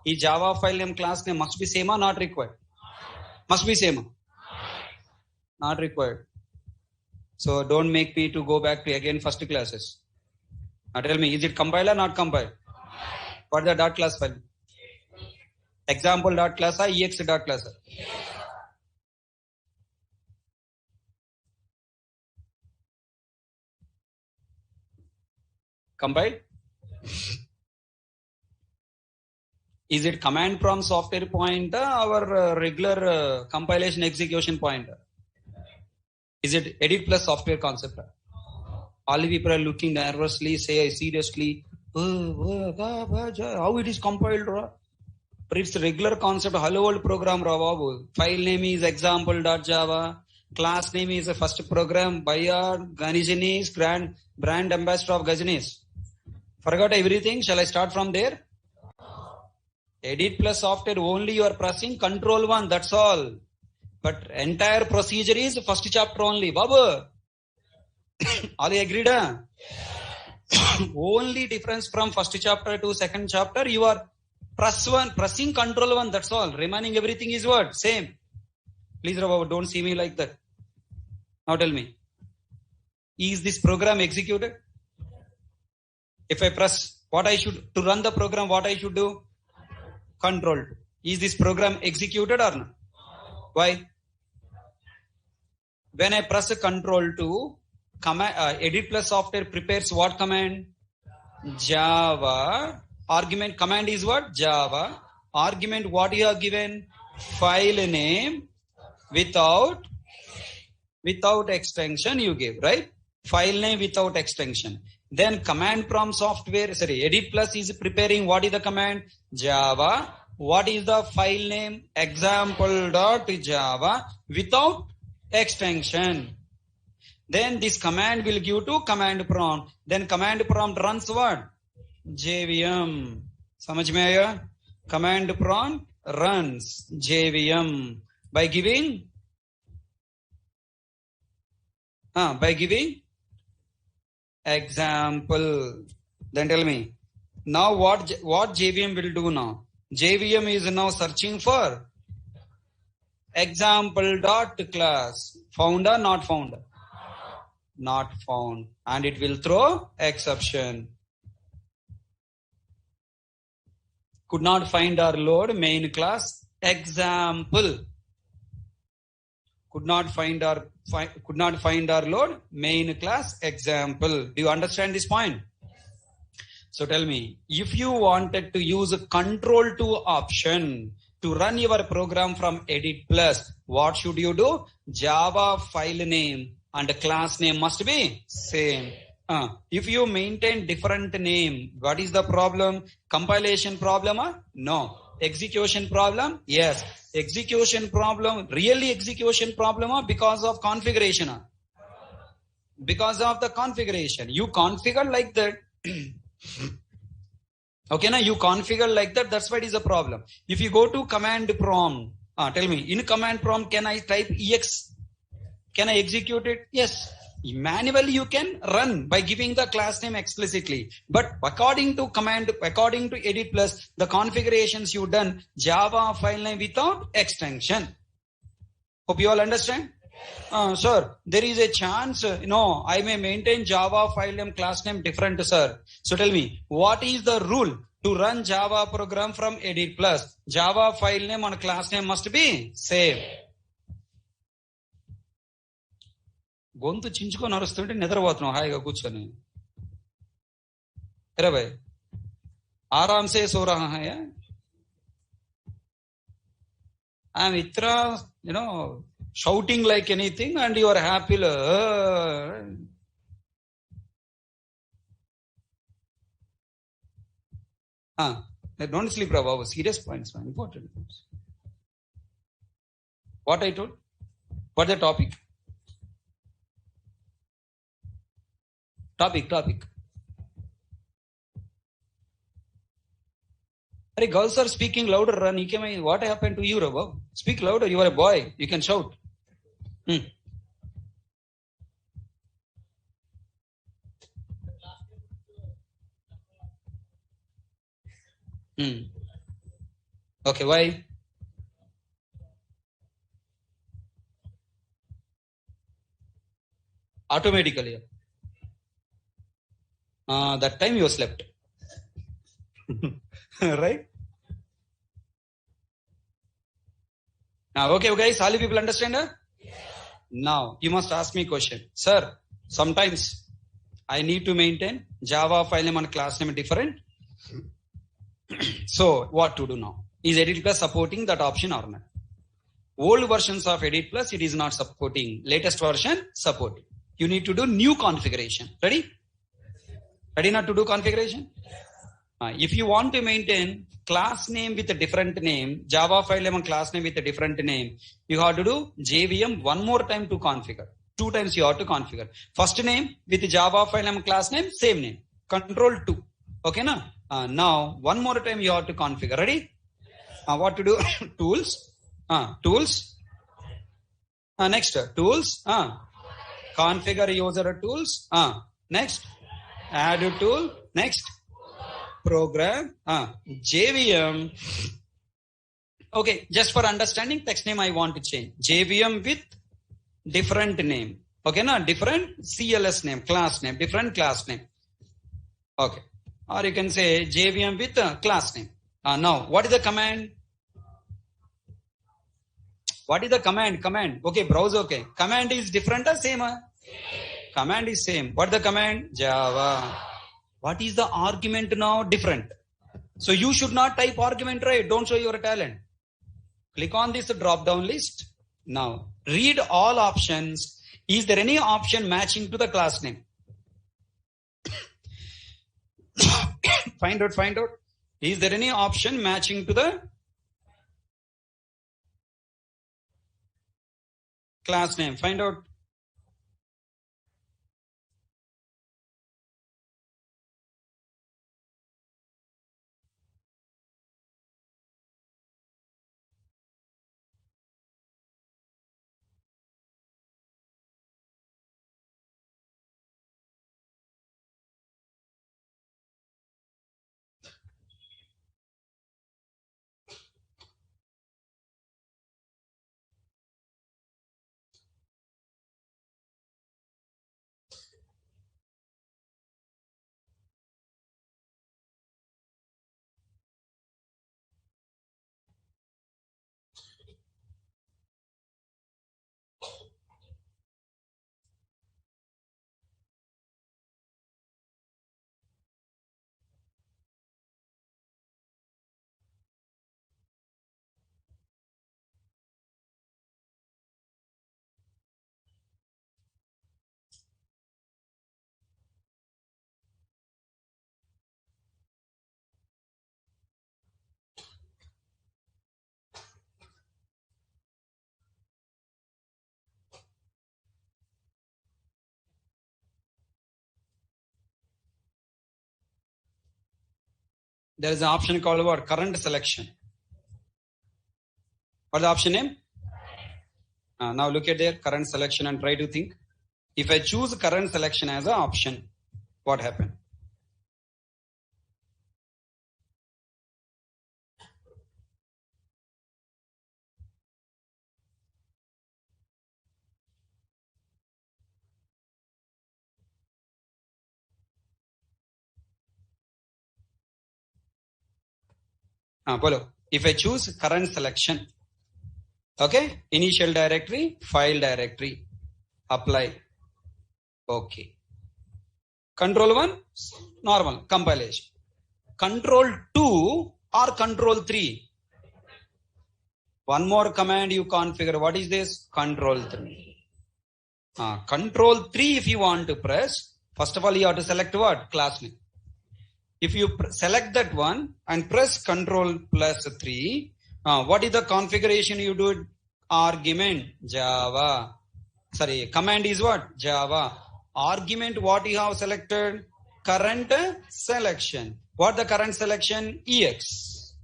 Is Java file name class name must be same or not required? Must be same. Not required. So don't make me to go back to again first classes. Now tell me, is it compile or not compile? What the dot class file? Example dot class or ex dot class? Compile? Is it command prompt software pointer or regular compilation execution pointer? Is it edit plus software concept? All people are looking nervously, say seriously, how it is compiled? But it's a regular concept, hello world program. File name is example.java. Class name is a first program by Ganesh, brand ambassador of Ganesh. Forgot everything. Shall I start from there? Edit plus software only you are pressing control 1. That's all. But entire procedure is first chapter only. Babu. Are you agreed? Only difference from first chapter to second chapter, you are pressing control 1. That's all. Remaining everything is what? Same. Please, Babu, don't see me like that. Now tell me. Is this program executed? If I press what I should, to run the program, what I should do? Control. Is this program executed or not? Why? When I press a control 2, edit plus software prepares what command? Java. Argument command is what? Java. Argument what you have given? File name without extension you give, right? File name without extension. Then command prompt software, edit plus is preparing what is the command? Java. What is the file name? Example.java without extension. Then this command will give to command prompt. Then command prompt runs what? JVM. Samajh mein aaya? Command prompt runs JVM by giving example. Then tell me, now what JVM will do now? JVM is now searching for example.class. Found or not found? Not found. And it will throw exception. Could not find or load main class example. Could not find or load main class example. Do you understand this point? So tell me, if you wanted to use a control 2 option to run your program from edit plus, what should you do? Java file name and class name must be same. If you maintain different name, what is the problem? Compilation problem? No. Execution problem? Yes. Execution problem, really execution problem because of configuration? Because of the configuration. You configure like that. Okay, now you configure like that. That's why it is a problem. If you go to command prompt, tell me, in command prompt, can I type ex? Can I execute it? Yes. Manually you can run by giving the class name explicitly. But according to edit plus, the configurations you done, Java file name without extension. Hope you all understand? Sir, there is a chance, I may maintain Java file name, class name different, sir. So tell me, what is the rule to run Java program from edit plus? Java file name and class name must be same. గొంతు చించుకొని అరుస్తుంటే నిద్రపోతున్నావు హాయిగా కూర్చొని. ఎరా భాయ్, आराम से सो रहा है यार. I'm itra, shouting like anything and you are happy. Don't sleep, Prabhu. Serious points, man. Important points. What I told? What the topic? Topic. Hey, girls are speaking louder. What happened to you, Prabhu? Speak louder. You are a boy. You can shout. Okay, why? Automatically. That time you slept. Right? Now, okay, guys, all you people understand? Now, you must ask me a question. Sir, sometimes I need to maintain Java file name and class name different. So, what to do now? Is Edit Plus supporting that option or not? Old versions of Edit Plus, it is not supporting. Latest version, support. You need to do new configuration. Ready? Ready not to do configuration? If you want to maintain class name with a different name, Java file name and class name with a different name, you have to do JVM one more time to configure. 2 times you have to configure. First name with Java file name and class name, same name. Control 2. Okay, now? Now, one more time you have to configure. Ready? What to do? Tools. Tools. Next, tools. Configure user tools. Next, add a tool. Next, program. JVM. Okay, just for understanding, text name I want to change. JVM with different name. Okay, now different CLS name, class name, different class name. Okay. Or you can say JVM with class name. Now, what is the command? What is the command? Command. Okay, browse. Okay. Command is different or same? Command is same. What is the command? Java. What is the argument now? Different. So you should not type argument, right? Don't show your talent. Click on this drop down list. Now, read all options. Is there any option matching to the class name? Find out. Is there any option matching to the class name? Find out. There is an option called what? Current selection. What's the option name? Now look at their current selection and try to think. If I choose current selection as an option, what happened? If I choose current selection, okay, initial directory, file directory, apply, okay. Control 1, normal, compilation. Control 2 or Control 3? One more command you configure. What is this? Control 3. Control 3 if you want to press, first of all you have to select what? Class name. If you select that one and press Control plus 3, what is the configuration you do? Argument Java. Sorry, command is what? Java. Argument what you have selected? Current selection. What the current selection? EX.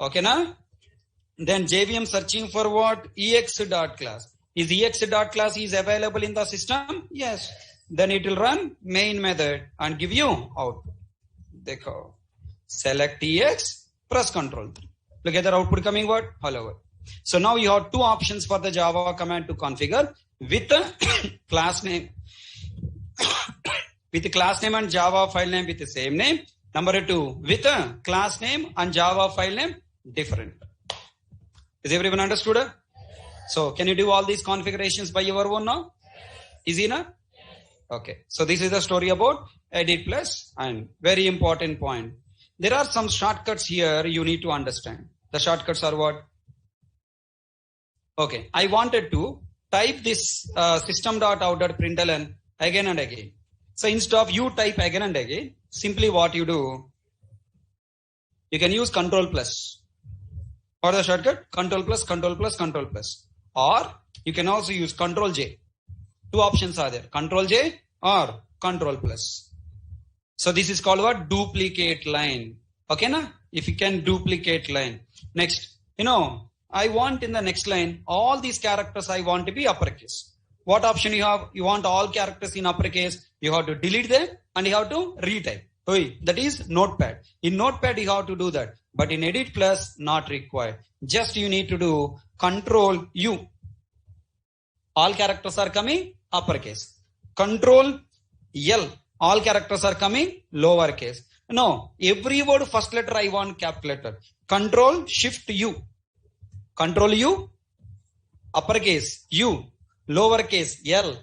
Okay now? Then JVM searching for what? EX.class. Is EX.class is available in the system? Yes. Then it will run main method and give you output. Dekho. Select EX, press Control 3. Look at the output coming what? Hello. So now you have two options for the Java command to configure with a class name. With the class name and Java file name with the same name. Number 2, with a class name and Java file name different. Is everyone understood? So can you do all these configurations by your own now? Easy enough? Okay. So this is the story about Edit Plus, and very important point. There are some shortcuts here you need to understand. The shortcuts are what? Okay. I wanted to type this system.out.println again and again. So instead of you type again and again, simply what you do, you can use Control plus. Or the shortcut? Control plus, Control plus, Control plus. Or you can also use Control J. Two options are there. Control J or Control plus. So this is called what? Duplicate line. Okay na? If you can duplicate line. Next, I want in the next line, all these characters I want to be uppercase. What option you have? You want all characters in uppercase. You have to delete them and you have to retype. That is Notepad. In Notepad you have to do that. But in Edit Plus, not required. Just you need to do Control U. All characters are coming uppercase. Control L. All characters are coming lowercase. No, every word first letter I want capital letter. Control Shift U. Control U. Uppercase U. Lowercase L.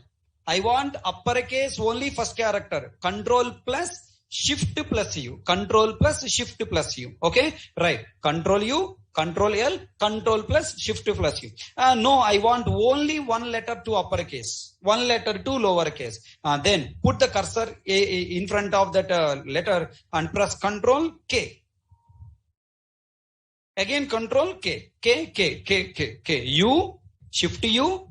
I want uppercase only first character. Control plus Shift plus U. Control plus Shift plus U. Okay? Right. Control U, Control L, Control plus Shift plus U. No, I want only one letter to uppercase. One letter to lowercase. Then put the cursor in front of that letter and press Control K. Again Control K. K. U, Shift U,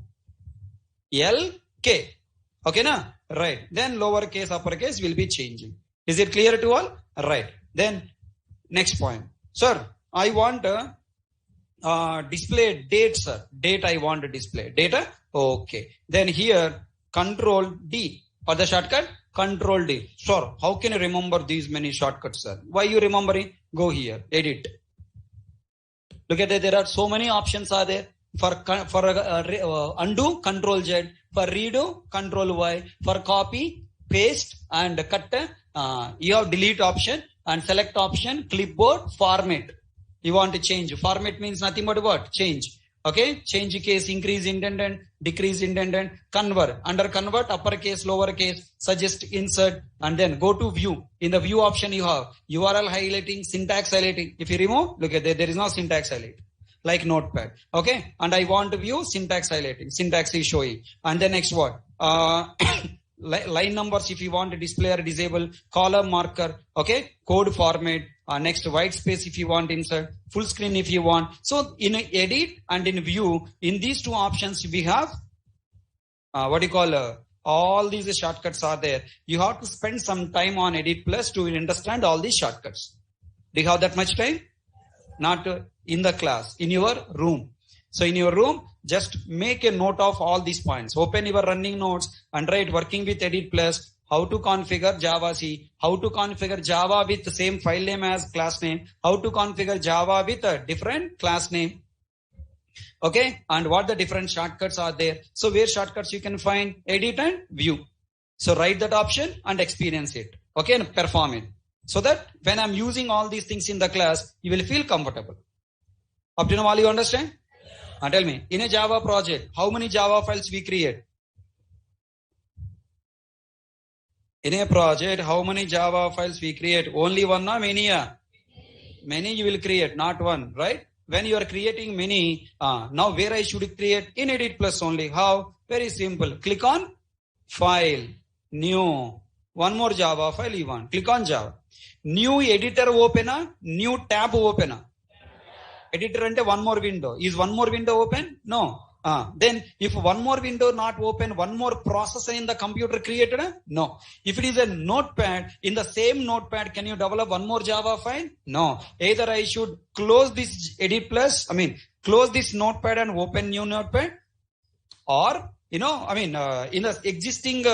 L, K. Okay na? Right. Then lowercase, uppercase will be changing. Is it clear to all? Right. Then next point. Sir, I want display date, sir. Date I want to display. Data? Okay. Then here Control D. Or the shortcut? Control D. Sir, how can you remember these many shortcuts, sir? Why you remembering? Go here. Edit. Look at it. There are so many options are there. For undo, Control Z. For redo, Control Y. For copy, paste and cut, you have delete option and select option, clipboard, format. You want to change. Format means nothing but what? Change. Okay. Change case, increase independent, decrease independent, convert. Under convert, uppercase, lowercase, suggest, insert, and then go to view. In the view option you have URL highlighting, syntax highlighting. If you remove, look at there is no syntax highlight. Like Notepad. Okay. And I want to view syntax highlighting. Syntax is showing. And then next what? Line numbers if you want to display or disable, column marker, okay, code format, next white space if you want insert, full screen if you want. So in edit and in view, in these two options we have, all these shortcuts are there. You have to spend some time on Edit Plus to understand all these shortcuts. Do you have that much time? Not in the class, in your room. So in your room, just make a note of all these points. Open your running notes and write working with Edit Plus, how to configure Java C, how to configure Java with the same file name as class name, how to configure Java with a different class name. Okay. And what the different shortcuts are there. So where shortcuts you can find? Edit and view. So write that option and experience it. Okay. And perform it. So that when I'm using all these things in the class, you will feel comfortable. Up to now all you understand? And tell me, in a Java project, how many Java files we create? In a project, how many Java files we create? Only one or many? Many you will create, not one, right? When you are creating many, now where I should create? In Edit Plus only. How? Very simple. Click on File, New. One more Java file you want. Click on Java. New editor open, new tab open. Editor ante one more window. Is one more window open? No. Then if one more window not open, one more processor in the computer created? No. If it is a notepad, in the same notepad, can you develop one more Java file? No. Either I should close this Edit Plus, close this notepad and open new notepad, or, in the existing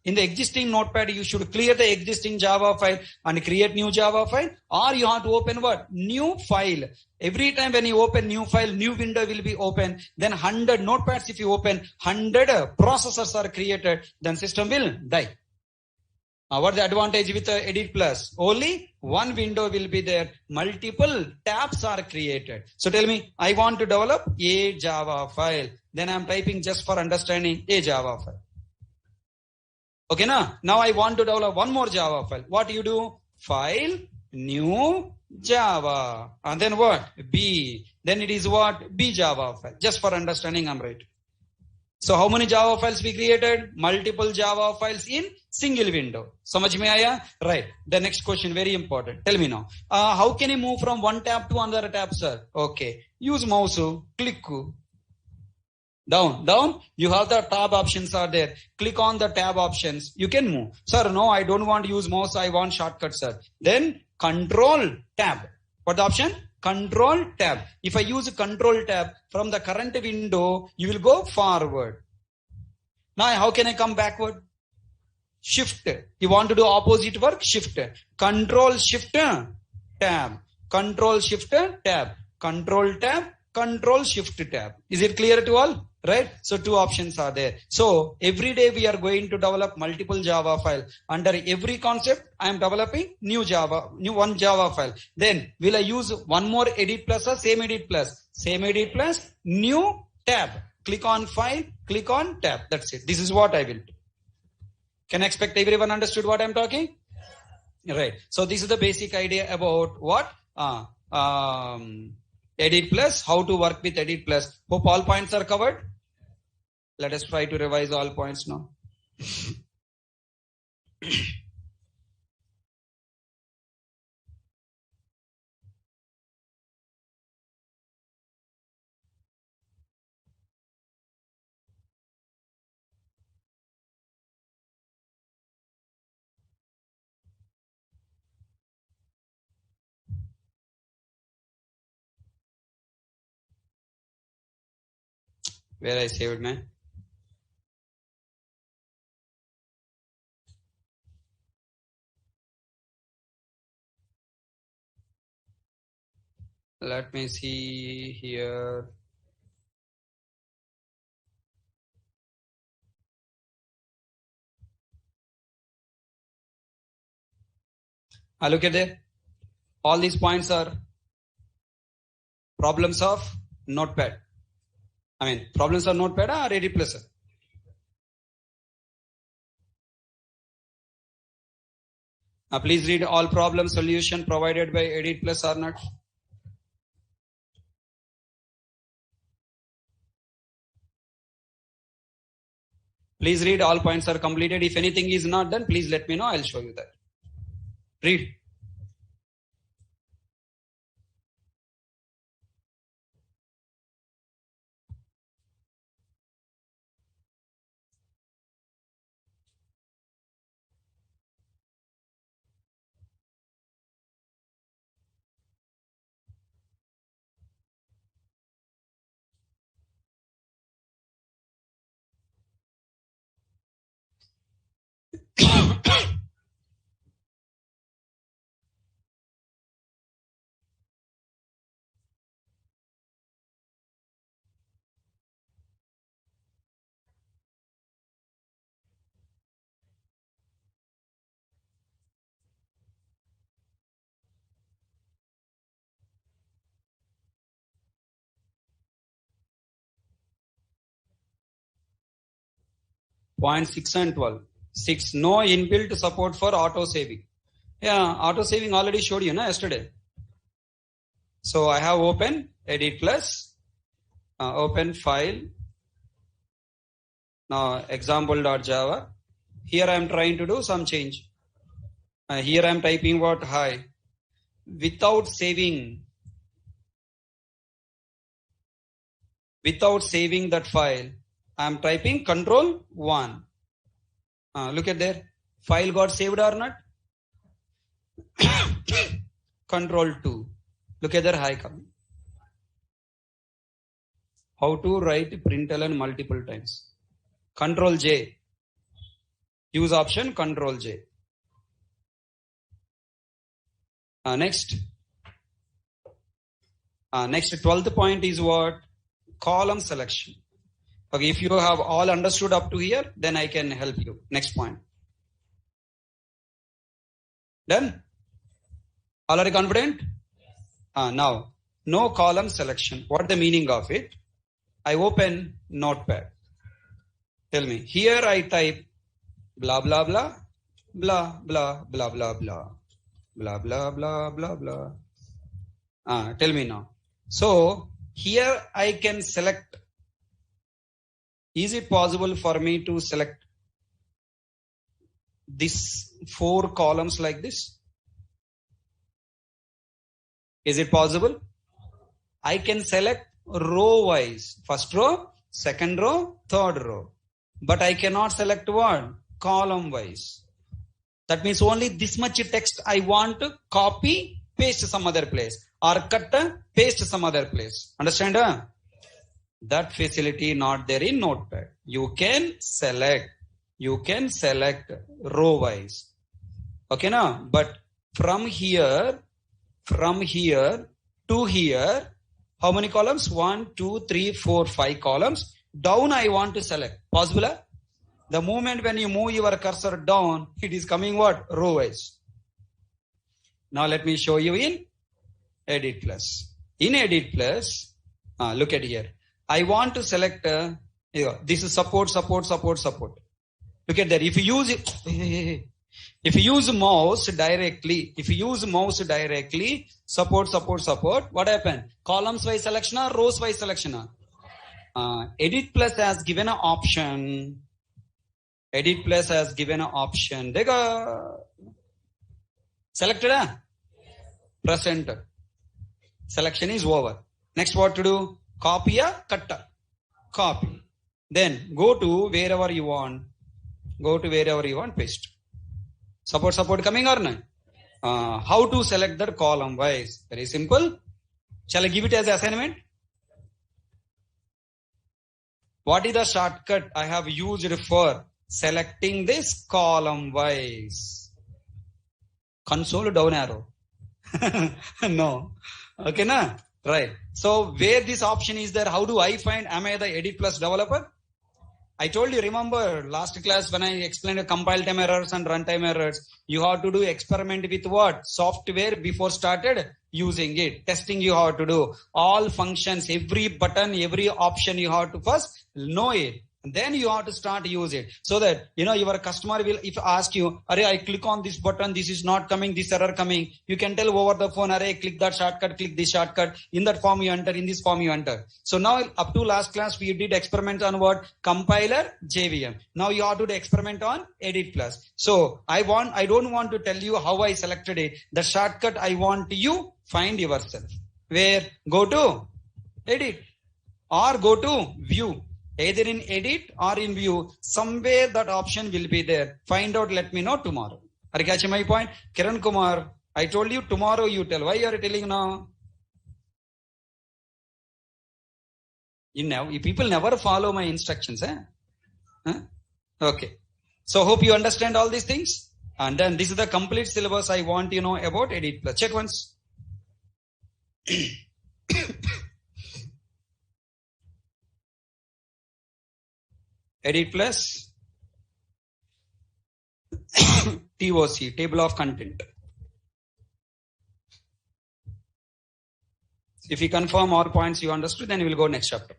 in the existing notepad, you should clear the existing Java file and create new Java file, or you have to open what? New file. Every time when you open new file, new window will be open. Then 100 notepads if you open, 100 processors are created, then system will die. What's the advantage with Edit Plus? Only one window will be there. Multiple tabs are created. So tell me, I want to develop a Java file. Then I'm typing just for understanding a Java file. Okay, now I want to develop one more Java file. What you do? File, new Java. And then what? B. Then it is what? B Java file. Just for understanding, I'm right. So how many Java files we created? Multiple Java files in single window. Samajh mein aaya? Right. The next question, very important. Tell me now. How can you move from one tab to another tab, sir? Okay. Use mouse. Click. Down. You have the tab options are there. Click on the tab options. You can move. Sir, no, I don't want to use mouse. I want shortcut, sir. Then Control Tab. What the option? Control Tab. If I use Control Tab from the current window, you will go forward. Now, how can I come backward? Shift. You want to do opposite work? Shift. Control Shift Tab. Control Shift Tab. Control Tab. Control Shift Tab. Is it clear to all? Right? So two options are there. So every day we are going to develop multiple Java file. Under every concept, I am developing new one Java file. Then will I use one more Edit Plus or same Edit Plus? Same Edit Plus, new tab. Click on File, click on Tab. That's it. This is what I will do. Can I expect everyone understood what I'm talking? Right. So this is the basic idea about what? Edit Plus, how to work with Edit Plus. Hope all points are covered. Let us try to revise all points now. Where I saved, man? Let me see here. Look at there. All these points are problems of Notepad. Problems of Notepad or Edit Plus. Please read all problem solution provided by Edit Plus or not. Please read all points are completed. If anything is not done, please let me know. I'll show you that. Read. Point 6 and 12. 6. No inbuilt support for auto saving. Yeah, auto saving already showed you, yesterday. So I have open edit plus, open file. Now example.java. Here I am trying to do some change. Here I am typing what? Hi. Without saving that file, I am typing control 1. Look at there. File got saved or not? Control 2. Look at there. Hi coming. How to write println multiple times? Control J. Use option Control J. Next 12th point is what? Column selection. Okay, if you have all understood up to here, then I can help you. Next point. Done? All are confident? Now, no column selection. What the meaning of it? I open Notepad. Tell me. Here I type blah blah blah blah blah blah blah blah. Blah, blah, blah, blah, blah. Tell me now. So, here I can select. Is it possible for me to select these 4 columns like this? Is it possible? I can select row wise. First row, second row, third row. But I cannot select what? Column wise. That means only this much text I want to copy, paste some other place. Or cut, paste some other place. Understand? That facility not there in Notepad. You can select row wise. Okay, now? But from here to here, how many columns? 1, 2, 3, 4, 5 columns. Down I want to select. Possible? The moment when you move your cursor down, it is coming what? Row wise. Now let me show you in Edit Plus. In Edit Plus, look at here. I want to select, this is support. Look at that. If you use mouse directly, support, what happened? Columns wise selection or rows wise selection? Edit Plus has given an option. Dekha. Selected? Press enter. Selection is over. Next what to do? Copy a cut. Copy. Then go to wherever you want. Paste. Support coming or not? How to select that column wise? Very simple. Shall I give it as assignment? What is the shortcut I have used for selecting this column wise? Console down arrow. No. Okay, na? Right. So where this option is there, how do I find? Am I the Edit Plus developer? I told you, remember last class when I explained compile time errors and runtime errors, you have to do experiment with what? Software before started using it. Testing you have to do. All functions, every button, every option you have to first know it. Then you have to start use it. So that, your customer will, if ask you, Array, I click on this button, this is not coming, this error coming. You can tell over the phone, Array, click that shortcut, click this shortcut. In that form you enter, in this form you enter. So now up to last class, we did experiment on what? Compiler, JVM. Now you have to do experiment on Edit Plus. So I don't want to tell you how I selected it. The shortcut I want you find yourself. Where? Go to Edit or go to View. Either in Edit or in View, somewhere that option will be there. Find out, let me know tomorrow. Are you catching my point? Kiran Kumar, I told you tomorrow you tell. Why you are telling now? You people never follow my instructions. Huh? Okay. So hope you understand all these things. And then this is the complete syllabus I want you know about Edit Plus. Check once. Edit Plus, TOC, Table of Content. If you confirm all points you understood, then we will go next chapter.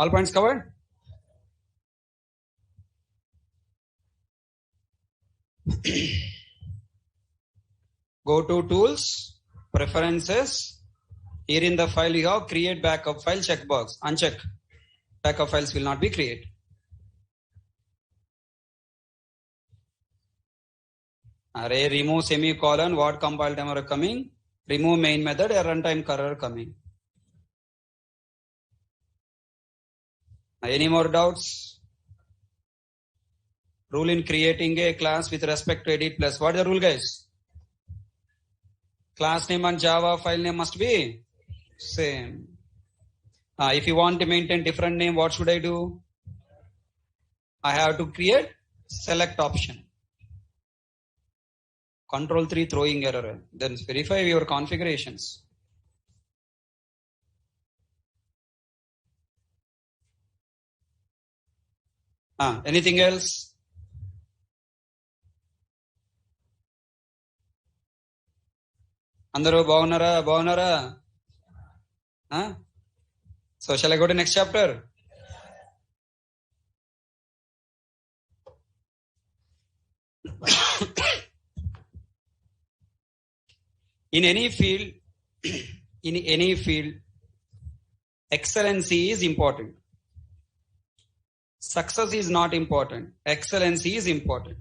All points covered? Go to tools, preferences. Here in the file you have create backup file checkbox. Uncheck. Backup files will not be created. Array remove semicolon, what compile time are coming? Remove main method, a runtime error coming. Any more doubts? Rule in creating a class with respect to edit plus. What is the rule, guys? Class name and Java file name must be same. If you want to maintain different name, what should I do? I have to create select option. Control 3 throwing error. Then verify your configurations. Anything else? Andaru bagunara? So shall I go to next chapter? In any field, excellency is important. Success is not important. Excellency is important.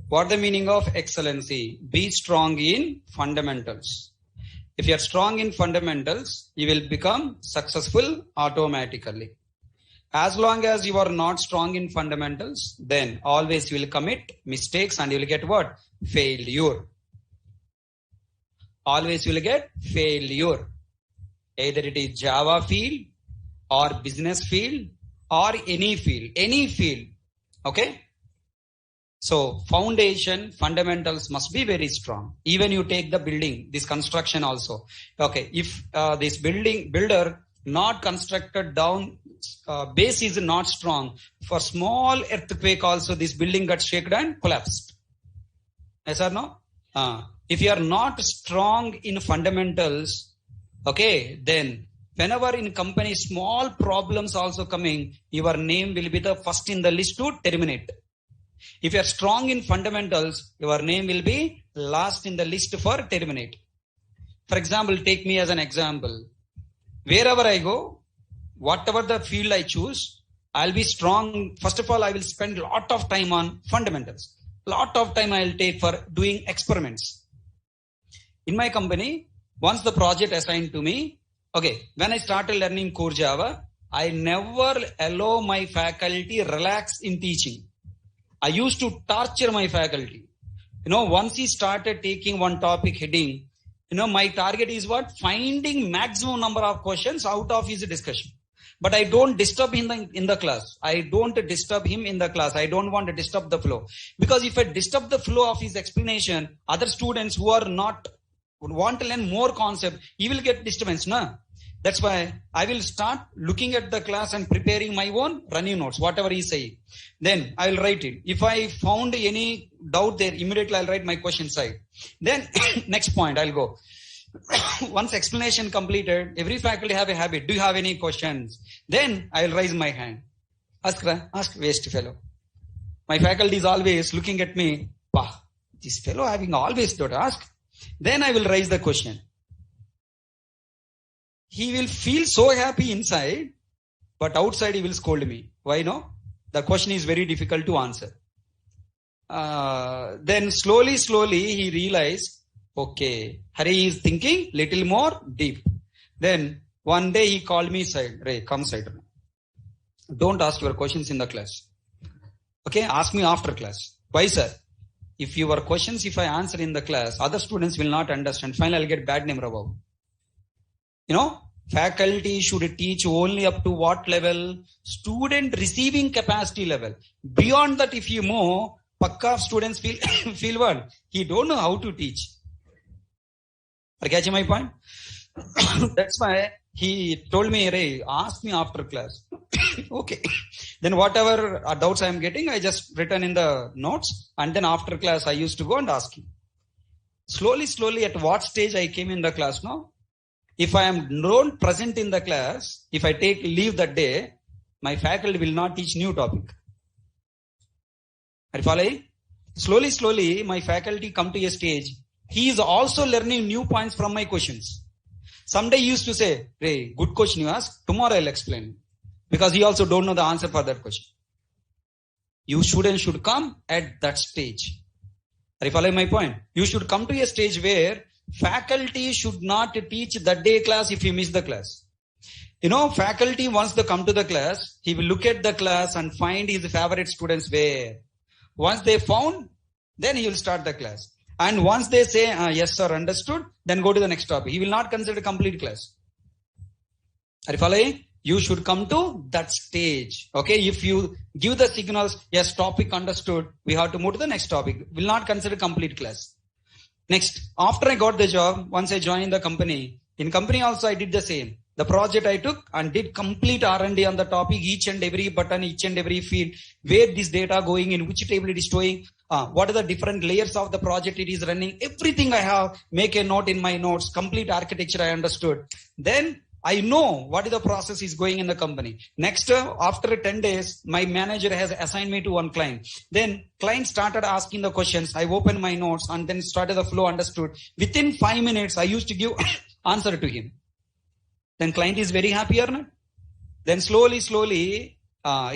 What the meaning of excellency? Be strong in fundamentals. If you are strong in fundamentals, you will become successful automatically. As long as you are not strong in fundamentals, then always you will commit mistakes and you will get what? Failure. Always you will get failure. Either it is Java field or business field or any field. Okay. So foundation, fundamentals must be very strong. Even you take the building, this construction also. Okay. If this builder not constructed down, base is not strong. For small earthquake also, this building got shaken and collapsed. Yes or no? If you are not strong in fundamentals, okay, then whenever in company small problems also coming, your name will be the first in the list to terminate. If you are strong in fundamentals, your name will be last in the list for terminate. For example, take me as an example. Wherever I go, whatever the field I choose, I'll be strong. First of all, I will spend a lot of time on fundamentals. Lot of time I'll take for doing experiments. In my company, once the project assigned to me, okay, when I started learning core Java, I never allow my faculty relax in teaching. I used to torture my faculty. Once he started taking one topic heading, my target is what? Finding maximum number of questions out of his discussion. But I don't disturb him in the class. I don't disturb him in the class. I don't want to disturb the flow. Because if I disturb the flow of his explanation, other students who are not want to learn more concept, he will get disturbance. No? That's why I will start looking at the class and preparing my own running notes, whatever he say. Then I will write it. If I found any doubt there, immediately I'll write my question side. Then next point I'll go. Once explanation completed, every faculty have a habit. Do you have any questions? Then I will raise my hand. Ask waste fellow. My faculty is always looking at me. Wow, this fellow having always to ask. Then I will raise the question. He will feel so happy inside, but outside he will scold me. Why no? The question is very difficult to answer. Then slowly he realized, okay, Hari is thinking little more deep. Then one day he called me aside. Ray, come side. Don't ask your questions in the class. Okay, ask me after class. Why, sir? If your questions, if I answer in the class, other students will not understand. Finally, I'll get bad name, Rabav. Faculty should teach only up to what level? Student receiving capacity level. Beyond that, if you move, pakka students feel what? He don't know how to teach. Are you catching my point? That's why he told me, Ray, ask me after class. Okay. Then whatever doubts I am getting, I just written in the notes. And then after class, I used to go and ask him. Slowly, at what stage I came in the class now? If I am not present in the class, if I take leave that day, my faculty will not teach new topic. Are you following? Slowly, my faculty come to a stage. He is also learning new points from my questions. Someday he used to say, "Hey, good question you ask. Tomorrow I'll explain." Because he also don't know the answer for that question. You should come at that stage. Are you following my point? You should come to a stage where faculty should not teach that day class if you miss the class. Faculty, once they come to the class, he will look at the class and find his favorite students where. Once they found, then he will start the class. And once they say, yes sir, understood, then go to the next topic. He will not consider complete class. Are you following? You should come to that stage. Okay, if you give the signals, yes, topic understood, we have to move to the next topic. Will not consider complete class. Next, after I got the job, once I joined the company, in company also I did the same. The project I took and did complete R&D on the topic, each and every button, each and every field, where this data going, in which table it is showing, what are the different layers of the project it is running, everything I have, make a note in my notes, complete architecture I understood. Then I know what is the process is going in the company. Next, after 10 days, my manager has assigned me to one client. Then client started asking the questions. I opened my notes and then started the flow understood. Within 5 minutes, I used to give answer to him. Then client is very happy or not? Then slowly,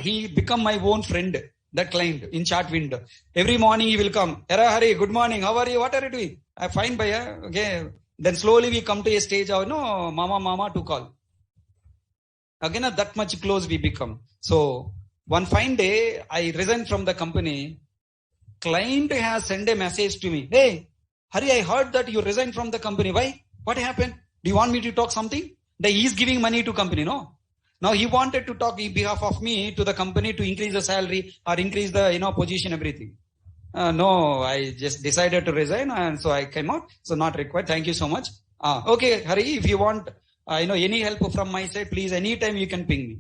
he become my own friend, that client in chat window. Every morning he will come. Era Hari, good morning. How are you? What are you doing? I'm fine, Bhaiya. Okay. Then slowly we come to a stage of, mama to call. Again, that much close we become. So one fine day, I resigned from the company. Client has sent a message to me. Hey, Hari, I heard that you resigned from the company. Why? What happened? Do you want me to talk something? He is giving money to company, no? Now he wanted to talk on behalf of me to the company to increase the salary or increase the, position, everything. No, I just decided to resign and so I came out. So not required. Thank you so much. Okay, Hari, if you want, any help from my side, please, anytime you can ping me.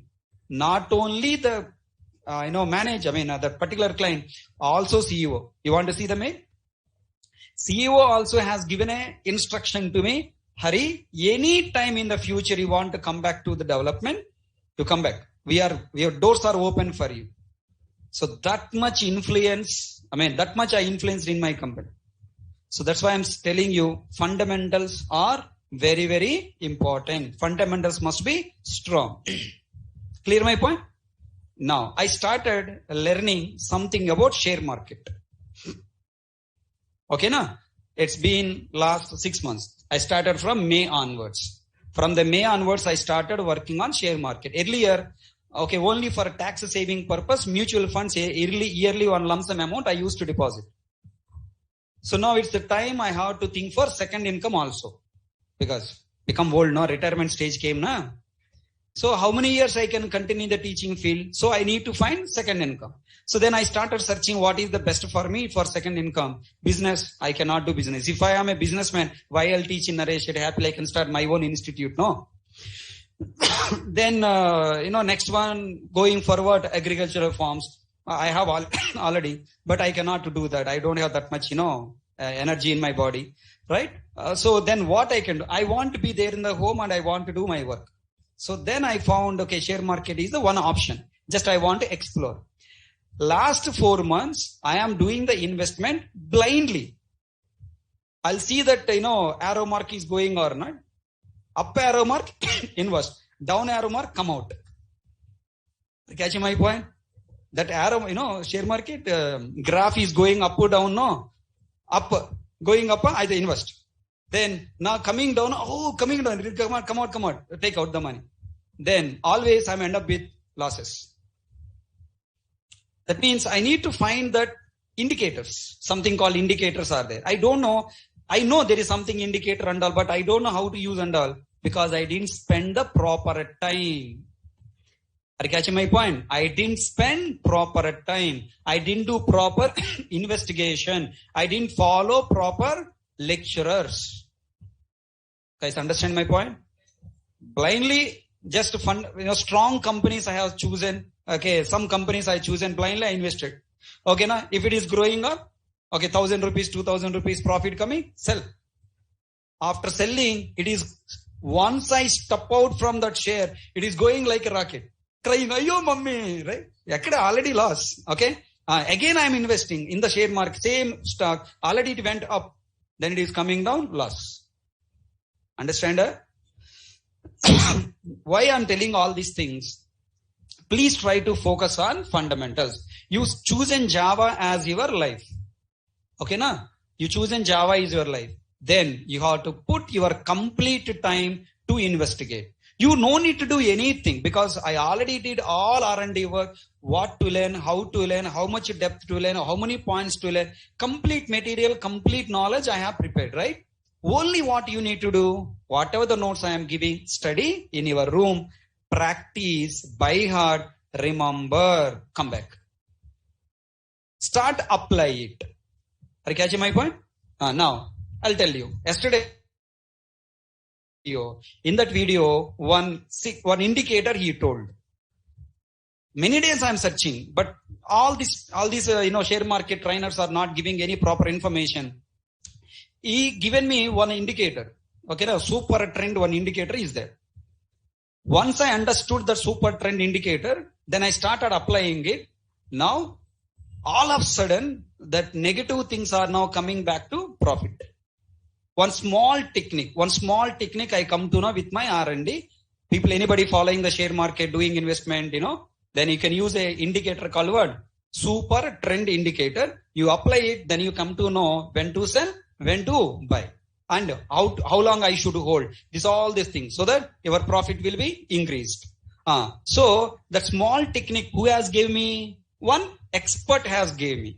Not only the, the particular client, also CEO. You want to see the mail? CEO also has given a instruction to me. Hari, any time in the future you want to come back to the development, you come back. Your doors are open for you. So that much influence, that much I influenced in my company. So that's why I'm telling you, fundamentals are very, very important. Fundamentals must be strong. Clear my point? Now, I started learning something about share market. Okay, now? It's been last 6 months. I started from May onwards. From the May onwards, I started working on share market. Earlier, only for tax saving purpose, mutual funds, yearly one lump sum amount I used to deposit. So now it's the time I have to think for second income also. Because become old, no? Retirement stage came, na? So how many years I can continue the teaching field? So I need to find second income. So then I started searching what is the best for me for second income. Business, I cannot do business. If I am a businessman, why I'll teach in Naresh? Happily I can start my own institute, no? Then, next one, going forward, agricultural farms. I have already, but I cannot do that. I don't have that much, energy in my body, right? So then what I can do? I want to be there in the home and I want to do my work. So then I found, share market is the one option. Just I want to explore. Last 4 months, I am doing the investment blindly. I'll see that, arrow mark is going or not. Up arrow mark, invest. Down arrow mark, come out. Catching my point? That arrow, share market, graph is going up or down, no? Up, going up, I invest. Then, now coming down, coming down, come out, take out the money. Then, always I end up with losses. That means I need to find that indicators, something called indicators are there. I don't know. I know there is something indicator and all, but I don't know how to use and all because I didn't spend the proper time. Are you catching my point? I didn't spend proper time. I didn't do proper investigation. I didn't follow proper lecturers. Guys, understand my point? Blindly, just fund, strong companies I have chosen. Okay, some companies I chosen blindly, I invested. Okay, now if it is growing up, 1,000 rupees, 2,000 rupees profit coming, sell. After selling, it is once I step out from that share, it is going like a rocket. crying, "Ayyo, mummy," right? Yakada already lost. Okay. Again, I'm investing in the share market, same stock. Already it went up. Then it is coming down, loss. Understand? Why I'm telling all these things? Please try to focus on fundamentals. You choose in Java as your life. Okay, na? You choose in Java is your life. Then you have to put your complete time to investigate. You no need to do anything because I already did all R&D work, what to learn, how to learn, how much depth to learn, how many points to learn, complete material, complete knowledge I have prepared, right? Only what you need to do, whatever the notes I am giving, study in your room, practice, by heart, remember, come back. Start apply it. Are you catching my point? Now, I'll tell you. Yesterday, in that video, one indicator he told. Many days I'm searching, but all these share market trainers are not giving any proper information. He given me one indicator. Okay, now super trend one indicator is there. Once I understood the super trend indicator, then I started applying it. Now, all of a sudden, that negative things are now coming back to profit. One small technique I come to know with my R&D. People, anybody following the share market, doing investment, then you can use a indicator called what? Super trend indicator. You apply it, then you come to know when to sell, when to buy, and how long I should hold. All these things, so that your profit will be increased. So that small technique, who has gave me? One expert has gave me.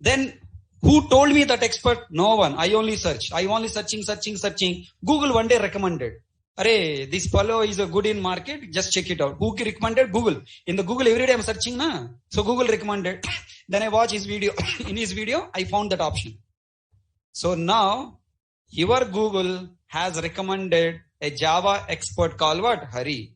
Then who told me that expert? No one. I only search. I only searching. Google one day recommended. Arey, this fellow is a good in market. Just check it out. Who recommended? Google. In the Google every day I'm searching, na. So Google recommended. Then I watch his video. In his video, I found that option. So now your Google has recommended a Java expert called what? Hari.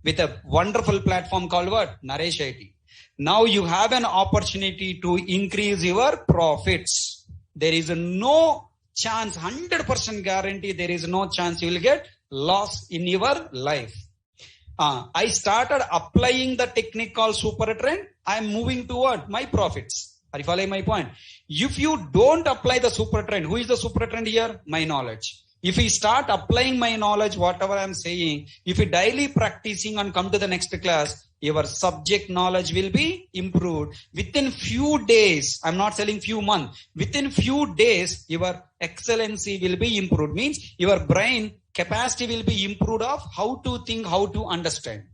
With a wonderful platform called what? Naresh IT. Now you have an opportunity to increase your profits. There is no chance, 100% guarantee, there is no chance you will get loss in your life. I started applying the technique called super trend. I am moving toward my profits. Are you following my point? If you don't apply the super trend, who is the super trend here? My knowledge. If we start applying my knowledge, whatever I am saying, if you daily practicing and come to the next class, your subject knowledge will be improved. Within few days, I'm not saying few months, within few days, your excellency will be improved. Means your brain capacity will be improved of how to think, how to understand.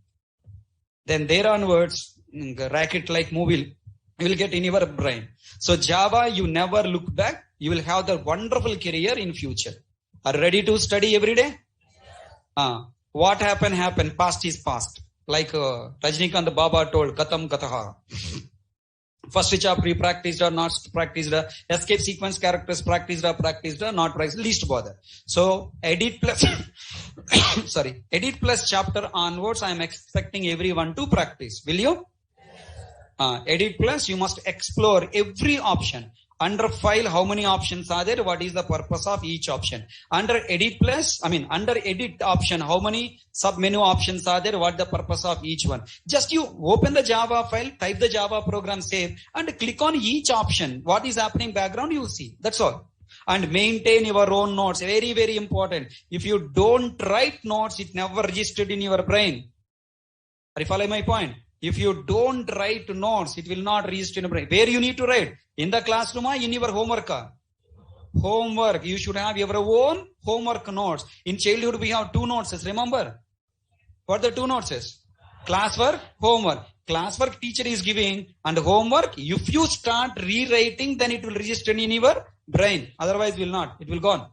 Then there onwards, racket like movie, you will get in your brain. So Java, you never look back. You will have the wonderful career in future. Are you ready to study every day? What happened. Past is past. Like Rajnikant Baba told, Katam Kataha. First chapter pre-practiced or not practiced, escape sequence characters practiced or not practiced, least bother. So edit plus chapter onwards, I am expecting everyone to practice. Will you? Edit plus, you must explore every option. Under file, how many options are there? What is the purpose of each option? Under edit option, how many sub-menu options are there? What the purpose of each one? Just you open the Java file, type the Java program, save, and click on each option. What is happening background, you see. That's all. And maintain your own notes. Very, very important. If you don't write notes, it never registered in your brain. Are you following my point? If you don't write notes, it will not register in your brain. Where you need to write? In the classroom or in your homework? Homework. You should have your own homework notes. In childhood, we have two notes. Remember? What the two notes is? Classwork, homework. Classwork teacher is giving, and homework, if you start rewriting, then it will register in your brain. Otherwise, will not. It will gone.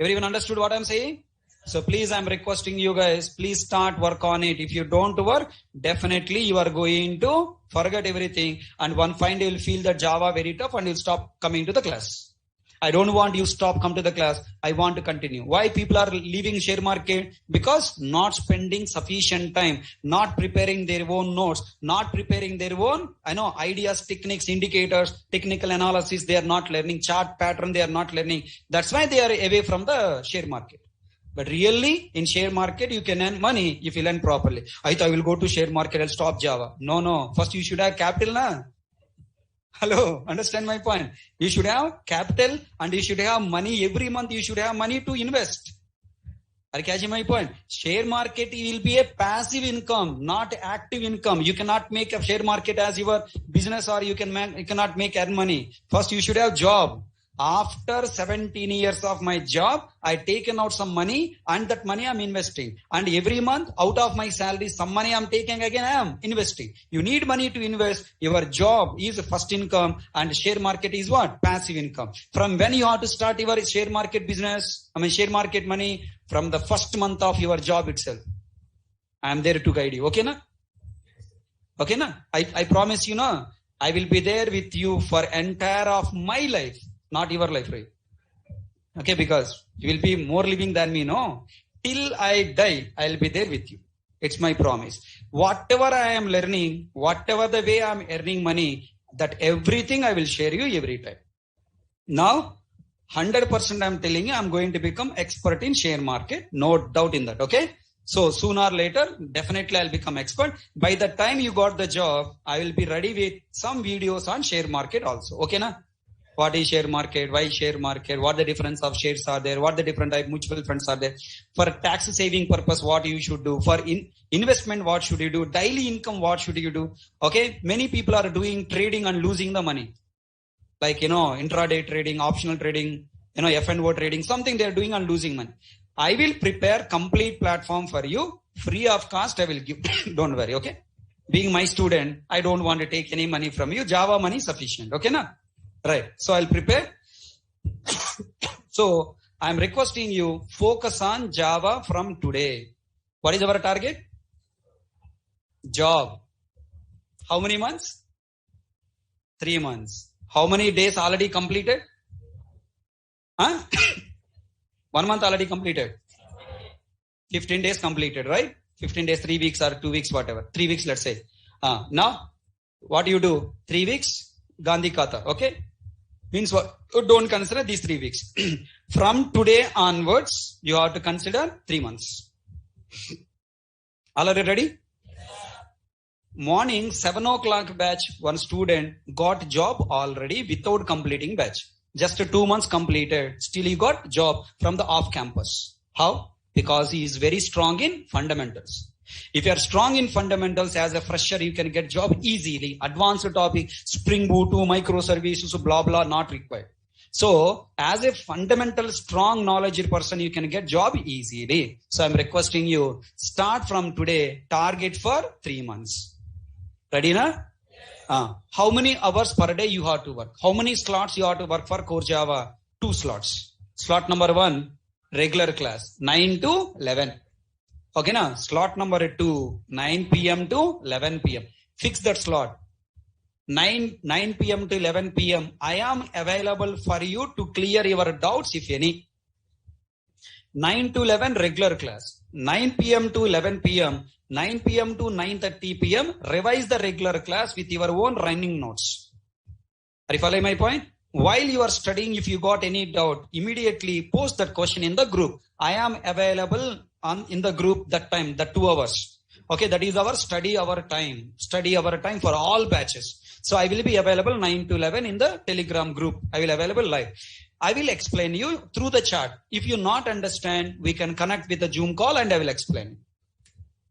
Everyone understood what I'm saying? So please, I'm requesting you guys, please start work on it. If you don't work, definitely you are going to forget everything. And one fine day you'll feel that Java very tough and you'll stop coming to the class. I don't want you stop come to the class. I want to continue. Why people are leaving share market? Because not spending sufficient time, not preparing their own notes, not preparing their own, ideas, techniques, indicators, technical analysis. They are not learning chart pattern. They are not learning. That's why they are away from the share market. But really, in share market, you can earn money if you learn properly. I thought I will go to share market, I'll stop Java. No. First you should have capital, na? Hello, understand my point? You should have capital and you should have money. Every month you should have money to invest. Are you catching my point? Share market will be a passive income, not active income. You cannot make a share market as your business, or you cannot make earn money. First you should have job. After 17 years of my job, I taken out some money, and that money I'm investing. And every month out of my salary, some money I'm taking again, I am investing. You need money to invest. Your job is first income, and share market is what? Passive income. From when you have to start your share market business, share market money, from the first month of your job itself. I am there to guide you. Okay, na? Okay, na? I promise you, na? I will be there with you for entire of my life. Not your life, right? Okay, because you will be more living than me, no? Till I die, I'll be there with you. It's my promise. Whatever I am learning, whatever the way I'm earning money, that everything I will share you every time. Now, 100% I'm telling you, I'm going to become expert in share market. No doubt in that, okay? So sooner or later, definitely I'll become expert. By the time you got the job, I will be ready with some videos on share market also. Okay, na? What is share market? Why share market? What the difference of shares are there? What the different type mutual funds are there? For tax saving purpose, what you should do? For investment, what should you do? Daily income, what should you do? Okay. Many people are doing trading and losing the money. Like, intraday trading, optional trading, F&O trading, something they're doing and losing money. I will prepare complete platform for you. Free of cost, I will give. Don't worry. Okay. Being my student, I don't want to take any money from you. Java money sufficient. Okay, na? Right. So I'll prepare. So I'm requesting you focus on Java from today. What is our target? Job. How many months? 3 months. How many days already completed? 1 month already completed. 15 days completed, right? 15 days, 3 weeks or 2 weeks, whatever. 3 weeks, let's say. Now, what do you do? 3 weeks, Gandhi Kata. Okay? Means what? Don't consider these 3 weeks. From today onwards, you have to consider 3 months. All are you ready? Morning, 7 o'clock batch, one student got job already without completing batch. Just 2 months completed. Still he got job from the off campus. How? Because he is very strong in fundamentals. If you are strong in fundamentals as a fresher, you can get job easily. Advanced topic, Spring Boot, microservices, blah, blah, not required. So as a fundamental strong knowledge person, you can get job easily. So I'm requesting you, start from today, target for 3 months. Ready, na? How many hours per day you have to work? How many slots you have to work for Core Java? 2 slots. Slot number 1, regular class, 9 to 11. Okay, na? Slot number 2, 9 p.m. to 11 p.m. Fix that slot. 9 p.m. to 11 p.m. I am available for you to clear your doubts if any. 9 to 11 regular class. 9 p.m. to 11 p.m. 9 p.m. to 9:30 p.m. Revise the regular class with your own running notes. Are you following my point? While you are studying, if you got any doubt, immediately post that question in the group. I am available in the group that time, the 2 hours. Okay, that is our study hour time. Study hour time for all batches. So I will be available 9 to 11 in the Telegram group. I will available live. I will explain you through the chat. If you not understand, we can connect with the Zoom call and I will explain.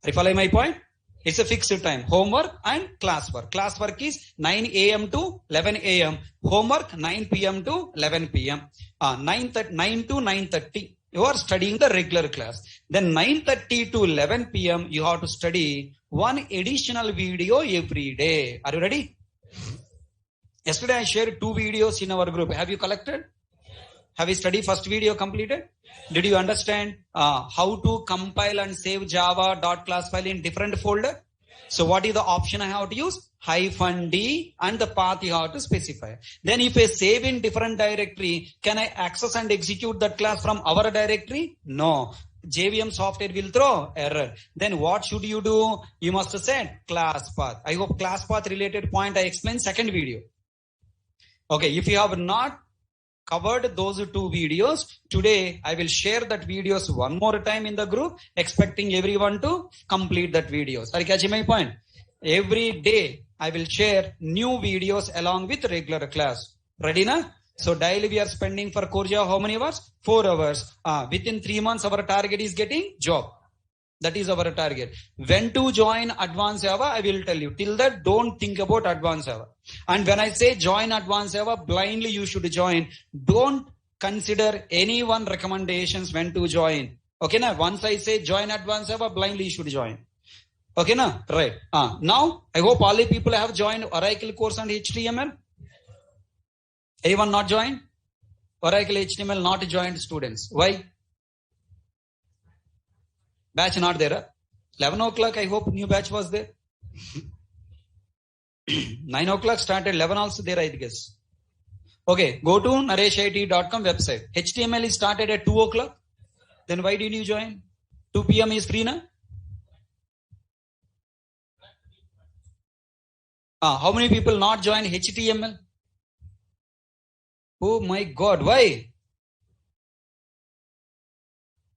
Are you following my point? It's a fixed time. Homework and classwork. Classwork is 9 a.m. to 11 a.m. Homework 9 p.m. to 11 p.m. 9 to 9:30. You are studying the regular class. Then 9:30 to 11 p.m. you have to study one additional video every day. Are you ready? Yesterday I shared 2 videos in our group. Have you collected? Have you studied first video completed? Did you understand how to compile and save Java.class file in different folder? So what is the option I have to use? -D and the path you have to specify. Then if I save in different directory, can I access and execute that class from our directory? No. JVM software will throw error. Then what should you do? You must set class path. I hope class path related point I explained second video. Okay, if you have not covered those 2 videos. Today, I will share that videos one more time in the group, expecting everyone to complete that videos. Are you catching my point? Every day, I will share new videos along with regular class. Ready na? So daily we are spending for Core Java how many hours? 4 hours. Within 3 months, our target is getting job. That is our target. When to join Advanced Java, I will tell you. Till that, don't think about Advanced Java. And when I say join Advanced Java, blindly you should join. Don't consider anyone recommendations when to join. Okay, na? Once I say join Advanced Java, blindly you should join. Okay, na? Right. Now, I hope all the people have joined Oracle course on HTML. Anyone not joined? Oracle HTML not joined students. Why? Batch not there. 11 o'clock, I hope new batch was there. 9 o'clock started, 11 also there, I guess. Okay, go to nareshit.com website. HTML is started at 2 o'clock. Then why did you join? 2 p.m. is free, na? How many people not join HTML? Oh my God, why?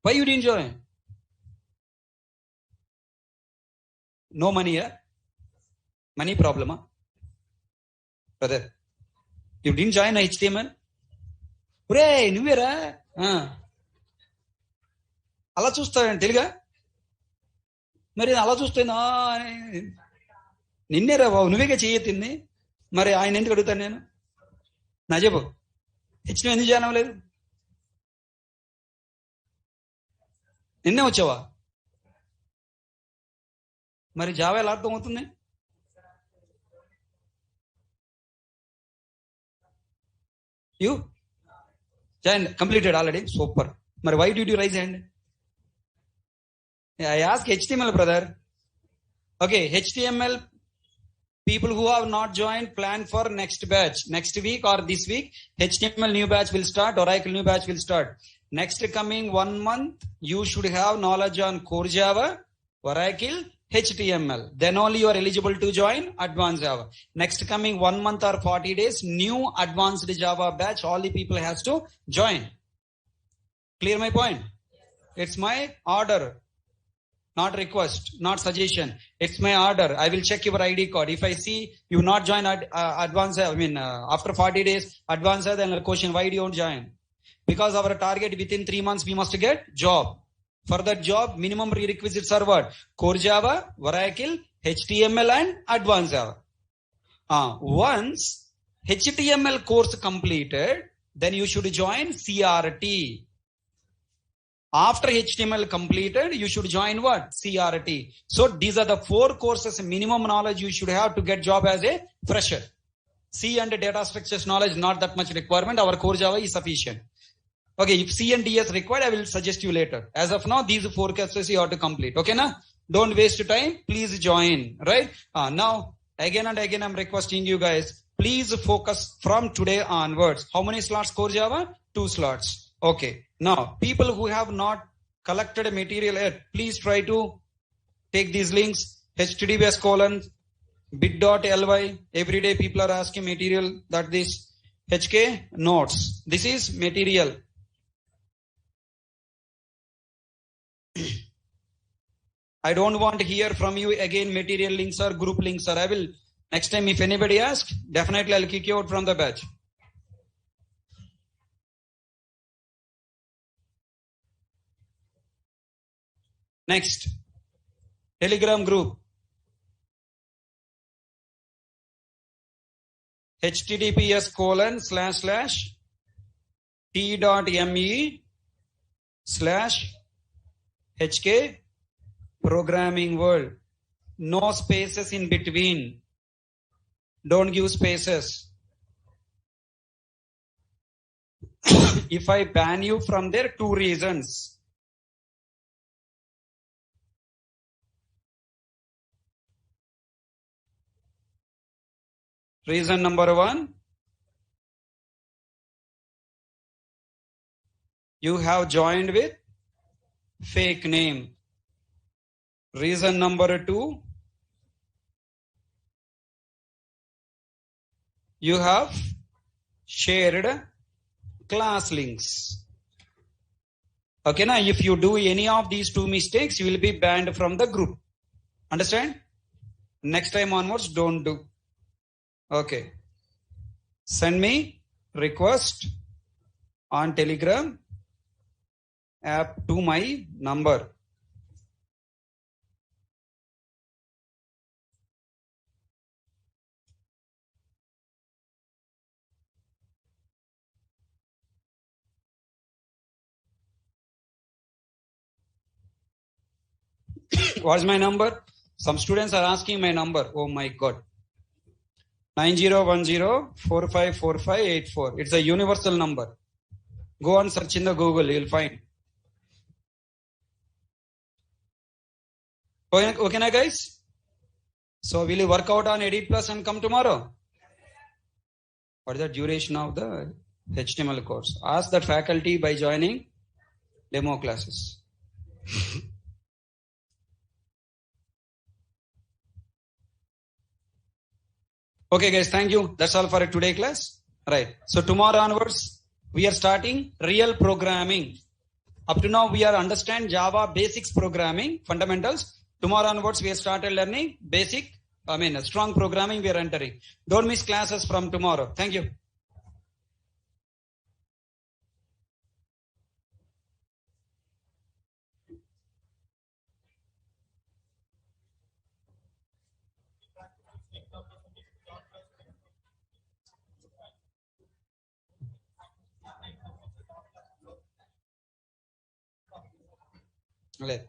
Why you didn't join? No money, yeah? Money problem, huh? Brother, you didn't join HTML? Hooray, నువ్వేరా? అలా చూస్తాను తెలుగా? మరి అలా చూస్తున్నా నిన్నేరా బాబు, నువ్వేగా చెయ్యెత్తింది. మరి ఆయన ఎందుకు అడుగుతాను నేను? నా చెప్పు, హెచ్టిఎం ఎందుకు జాయిన్ అవ్వలేదు? నిన్నే వచ్చావా? మరి జావా ఎలా అర్థం అవుతుంది? You joined, completed already. Super. But why did you raise hand? I ask HTML, brother. Okay, HTML people who have not joined, plan for next batch. Next week or this week, HTML new batch will start. Oracle new batch will start. Next coming 1 month, you should have knowledge on Core Java, Oracle, HTML. Then only you are eligible to join Advanced Java. Next coming 1 month or 40 days, new Advanced Java batch, all the people has to join. Clear my point? It's my order. Not request, not suggestion. It's my order. I will check your ID card. If I see you not join Advanced, after 40 days, Advanced, then the question, why do you don't join? Because our target within 3 months, we must get job. For that job, minimum prerequisites are what? Core Java, Oracle, HTML and Advanced Java. Once HTML course completed, then you should join CRT. After HTML completed, you should join what? CRT. So these are the 4 courses minimum knowledge you should have to get job as a fresher. C and data structures knowledge, not that much requirement. Our Core Java is sufficient. Okay, if C and D is required, I will suggest you later. As of now, these 4 courses you have to complete. Okay, na? Don't waste time. Please join. Right? Now, again and again, I'm requesting you guys, please focus from today onwards. How many slots Core Java? 2 slots. Okay. Now, people who have not collected material yet, please try to take these links. https://bit.ly. Every day people are asking material that this HK notes. This is material. I don't want to hear from you again material links or group links, sir. I will, next time if anybody asks, definitely I'll kick you out from the batch. Next, Telegram group. https://t.me/HK programming world. No spaces in between. Don't give spaces. If I ban you from there, 2 reasons. Reason number 1, you have joined with fake name. Reason number 2, you have shared class links. Okay, now if you do any of these two mistakes, you will be banned from the group. Understand? Next time onwards, don't do. Okay. Send me request on Telegram app to my number. What's my number? Some students are asking my number. Oh my God. 9010454584. It's a universal number. Go and search in the Google. You'll find. Okay, na guys? So will you work out on Edit Plus and come tomorrow? What is the duration of the HTML course? Ask the faculty by joining demo classes. Okay guys, thank you. That's all for today class. Right. So tomorrow onwards, we are starting real programming. Up to now, we are understand Java basics programming, fundamentals. Tomorrow onwards, we have started learning strong programming we are entering. Don't miss classes from tomorrow. Thank you. Right.